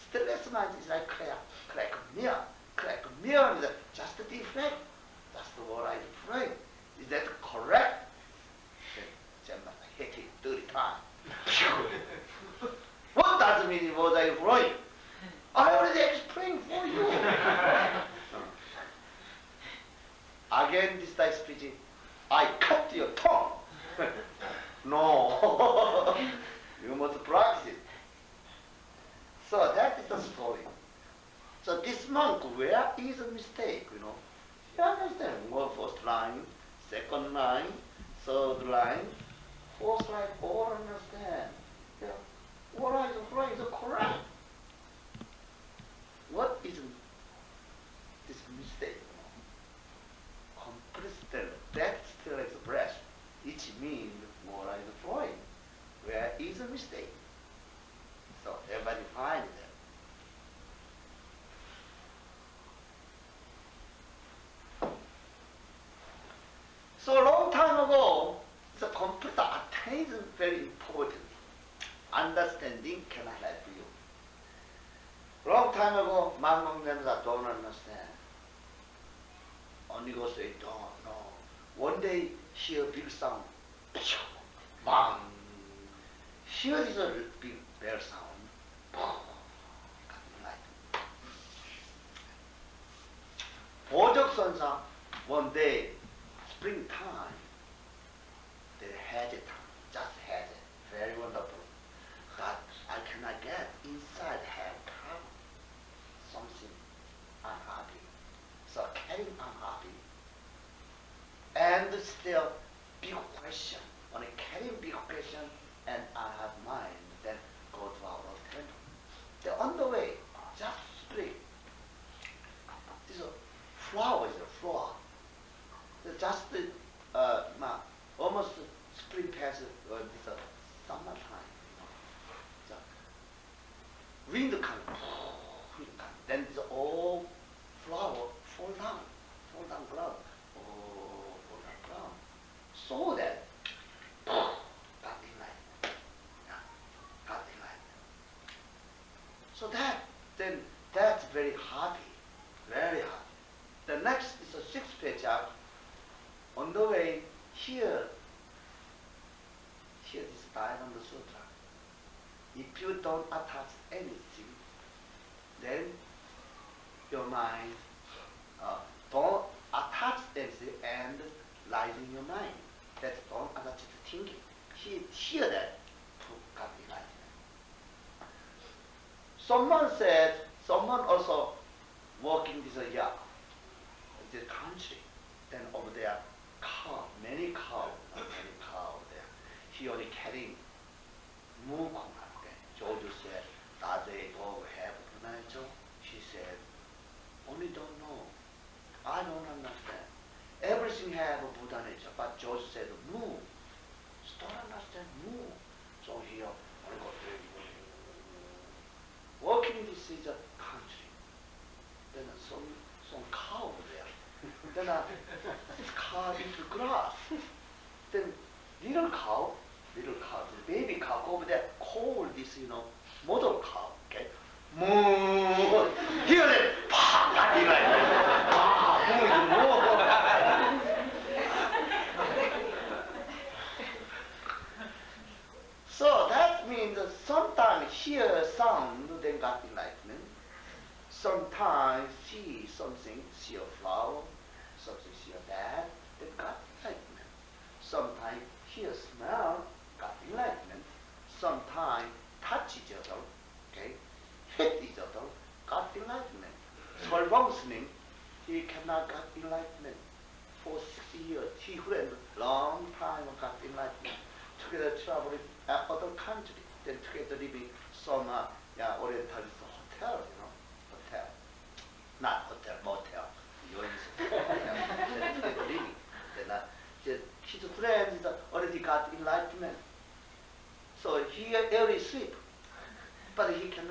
Stillness mind is like clear mirror. Clear mirror is just deflect. That's the word I pray. Is that correct? Then Zen master hit it 30 times. What does it mean was I right? I already explained for you. Again, this time speaking, I cut your tongue. No, you must practice it. So that is the story. So this monk, where is a mistake, you know? You understand? Well, first line, second line, third line, fourth line, all understand. Yeah. What is right is correct. What is this mistake? Complete still, that still expressed, which means what is right. Where is a mistake? So everybody find that. So a long time ago, the complete attention is very important. Understanding cannot help you. Long time ago, Mangang members don't understand. Only go say, don't know. One day, hear big sound. Bang. Here is a big bear sound. Bojuk one day, springtime, they had it, just had it, very wonderful. But I cannot get inside have come something unhappy. So carrying unhappy. And still big question. Only carrying big question and I have mind, then go to our temple. They're on the way, just spring. This flower is a flower. Just almost spring past this summertime. So, wind comes, then this all flower fall down ground. Oh, fall down ground. So that got enlightened. Yeah, got enlightened. So that's very happy, very happy. The next is a sixth page up. On the way, here is Diamond Sutra. If you don't attach anything, then your mind don't attach anything and lies in your mind. That don't attach to thinking. Hear that to come enlightenment. Someone also walking this yard, this country, then over there, many cow there. He only carrying mukung. Jojo said, does a dog have Buddha? She said, only don't know. I don't understand. Everything have a Buddha nature, but George said, moo. Don't understand, moo. So here, walking this is a country. Then some cow there. Then this cow into grass. Then little cow, the baby cow over there, call this, mother cow, okay? Moo! Hear it! So that means sometimes hear sound, then got enlightenment. Sometimes see something, see a flower, something see a bat, then got enlightenment. Sometimes hear smell, got enlightenment. Sometimes touch each other, okay, hit each other, got enlightenment. 설방스님, he cannot get enlightenment. For 6 years, he went long time got enlightenment. Together traveling other country, then together living some Orientalist hotel, hotel. Not hotel, motel,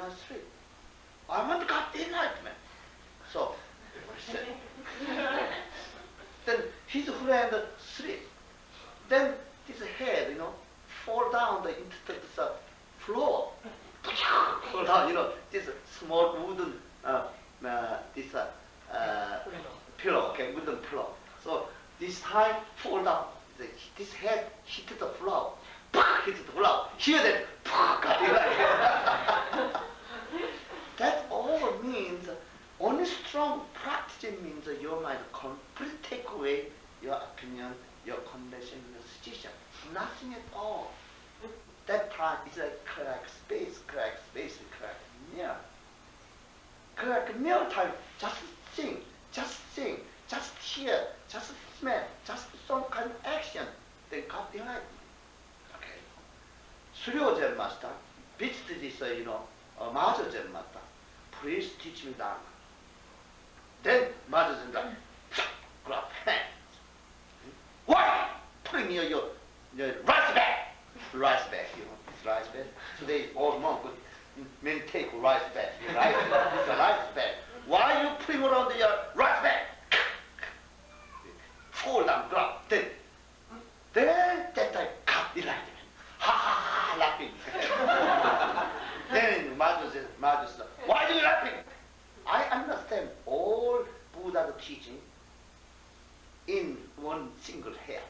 not sleep. I want God enlightenment. So, then his friend sleep. Then his head, fall down into the floor. Fall down, this small wooden pillow, okay, wooden pillow. So this time fall down. This head hit the floor. Hit the floor. Here then, that all means only strong practice means your mind completely take away your opinion, your condition, your situation. Nothing at all. That time is a crack space, mirror. Crack mirror time, just think, just hear, just smell, just some kind of action. Then got enlightenment. Okay. Suryo Zen master visited this, Master Zen master. Please teach me Dharma. Then Master Zen grab hands. Why? Putting your rice bag. Rice bag, it's rice bag. Today all monk men take rice bag. The rice bag. Why you putting around your rice bag? Fall down, grab. Then that time cut the light. Ha, laughing. Then Master said, why are you laughing? I understand all Buddha's teaching in one single hair.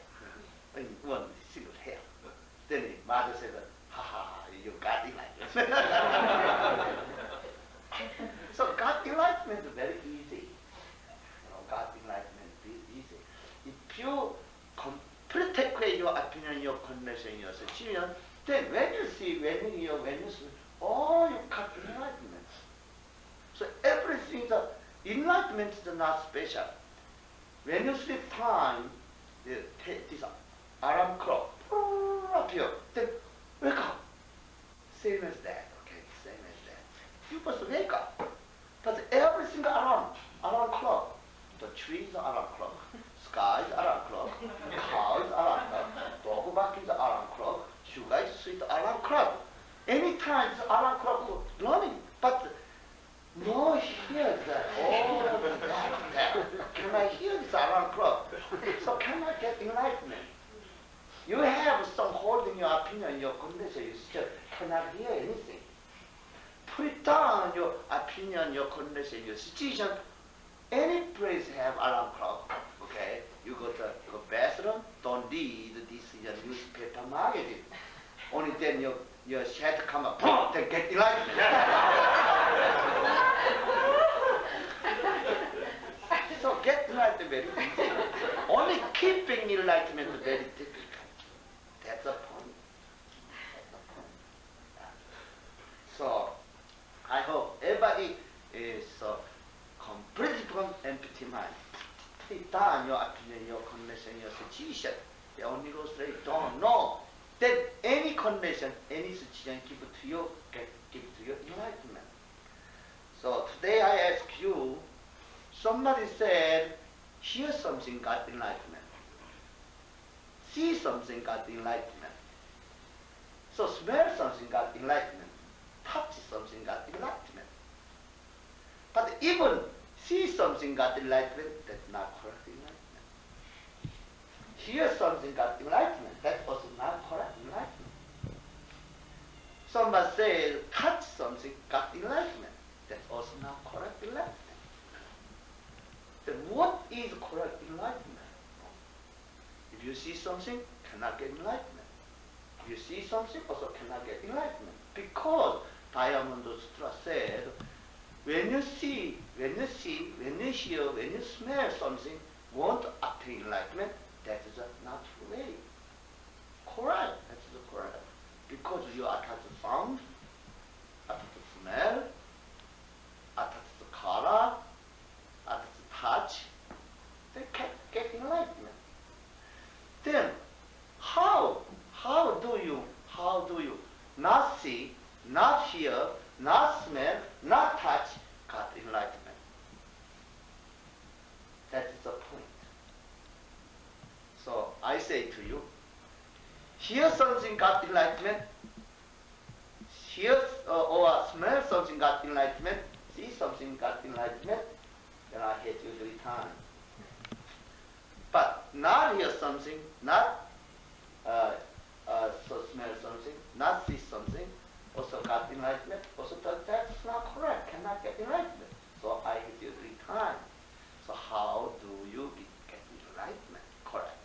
In one single hair. Then Master said, you got enlightenment. So God enlightenment is very easy. God enlightenment is easy. If you completely take away your opinion, your condition, your situation, then when you see, when you hear, when you see, all you got enlightenment. So everything, the enlightenment is not special. When you sleep time, this alarm clock appear, then wake up. Same as that, okay, same as that. You must wake up. But every single alarm clock, the trees are alarm clock, sky is alarm clock, cow is alarm clock, dog bark is alarm clock, sugar is sweet alarm clock. Anytime the alarm clock running, but no hear that, that. Can I hear this alarm clock? So can I get enlightenment? You have some holding your opinion, your condition, you still cannot hear anything. Put down your opinion, your condition, your situation. Any place have alarm clock, okay? You go to your bathroom, don't read this your newspaper magazine. Only then your shed come up, boom, then get enlightenment. So get enlightenment very easy. Only keeping enlightenment very difficult. That's the point. So I hope everybody is completely from empty mind. Put down your opinion, your condition, your situation. The only goes straight. Don't know. Then any condition, any situation give to you, give to you enlightenment. So today I ask you, somebody said, hear something got enlightenment. See something got enlightenment. So smell something got enlightenment. Touch something got enlightenment. But even see something got enlightenment, that's not correct enlightenment. Hear something got enlightenment, that's also not correct enlightenment. Somebody says touch something got enlightenment, that's also not correct enlightenment. Then what is correct enlightenment? If you see something, cannot get enlightenment. If you see something, also cannot get enlightenment. Because Diamond Sutra said, when you see, when you hear, when you smell something, want to attain enlightenment, that is not way. Correct, that's the correct. Because you attach the sound, attach the smell, attach the color, attach the touch, they can't get enlightenment. Then, how do you not see, not hear, not smell, not touch, got enlightenment? That is the point. So I say to you, hear something got enlightenment, hear or smell something got enlightenment, see something got enlightenment, then I hit you 3 times. But not hear something, not so smell something, not see something, also got enlightenment, also that's not correct, cannot get enlightenment. So I hit you 3 times. So how do you get enlightenment? Correct.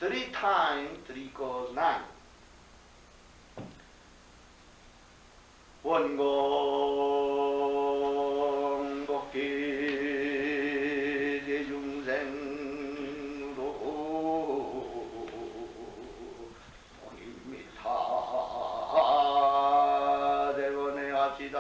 3 times 3 equals 9. 원공 복귀 대중생으로 공입니다. 대원에 합시다.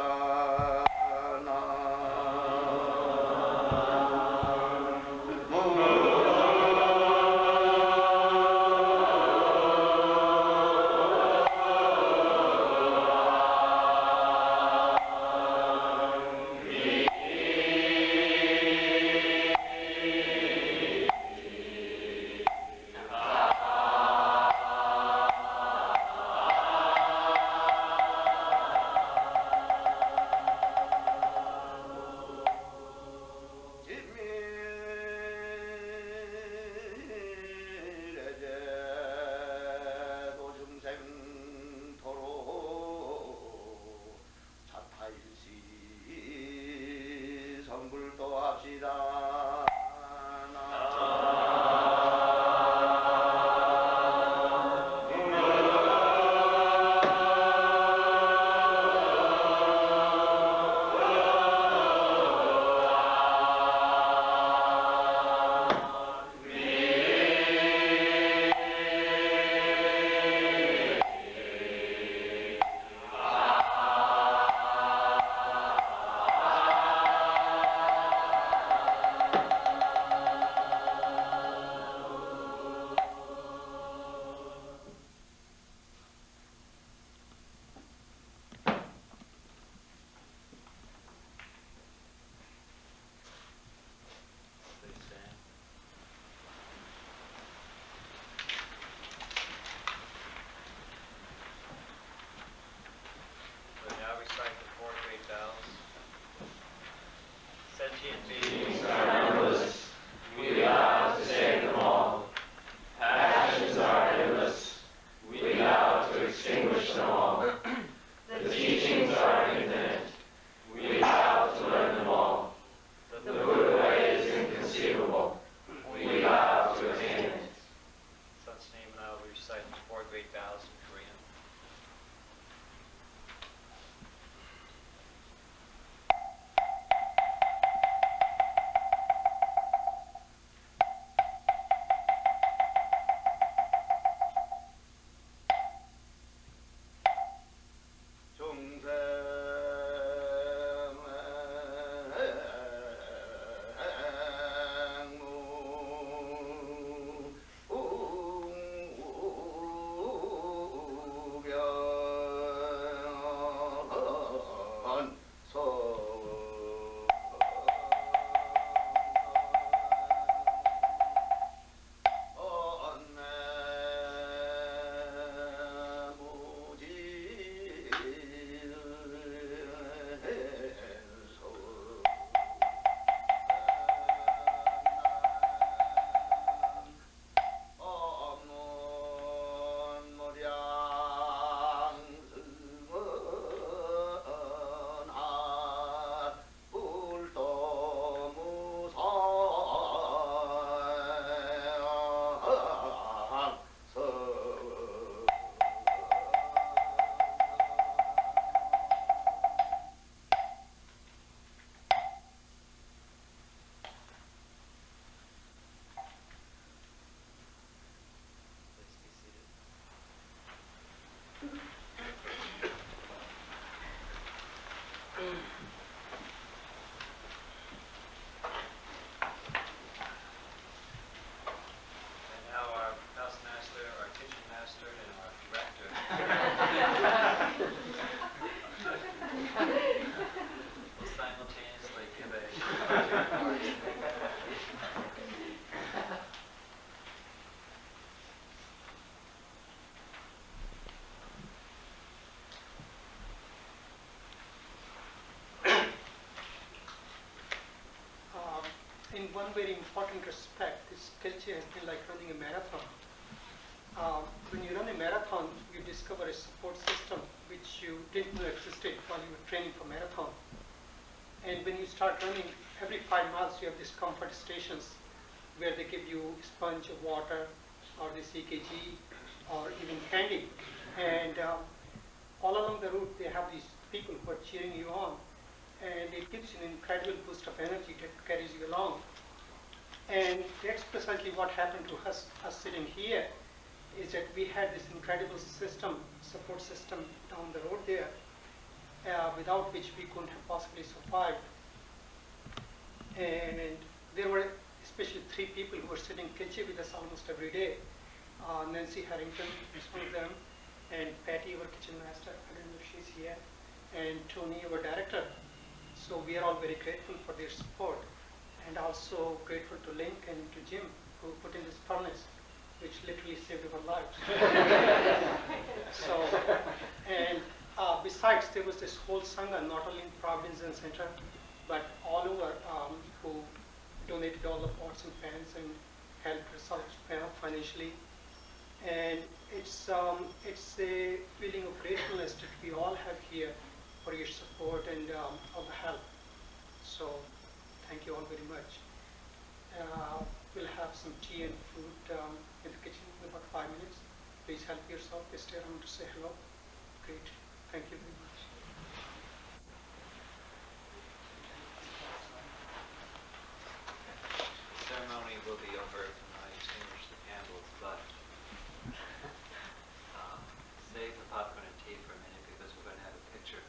one very important respect, this Kyol Che has been like running a marathon. When you run a marathon, you discover a support system which you didn't know existed while you were training for marathon. And when you start running, every 5 miles you have these comfort stations where they give you a sponge of water or this EKG or even candy. And all along the route they have these people who are cheering you on. And it gives you an incredible boost of energy that carries you along. And that's precisely what happened to us sitting here, is that we had this incredible system, support system down the road there, without which we couldn't have possibly survived. And there were especially 3 people who were sitting Kyol Che with us almost every day. Nancy Harrington is one of them, and Patty, our kitchen master, I don't know if she's here, and Tony, our director. So we are all very grateful for their support, and also grateful to Link and to Jim, who put in this furnace, which literally saved our lives. So, and besides, there was this whole Sangha, not only in Providence Zen Center, but all over, who donated all the pots and pans and helped us out financially. And it's a feeling of gratefulness that we all have here for your support and all the help. So thank you all very much. We'll have some tea and food in the kitchen in about 5 minutes. Please help yourself. Stay around to say hello. Great. Thank you very much. The ceremony will be over when I extinguish the candles, but save the popcorn and tea for a minute because we're going to have a picture.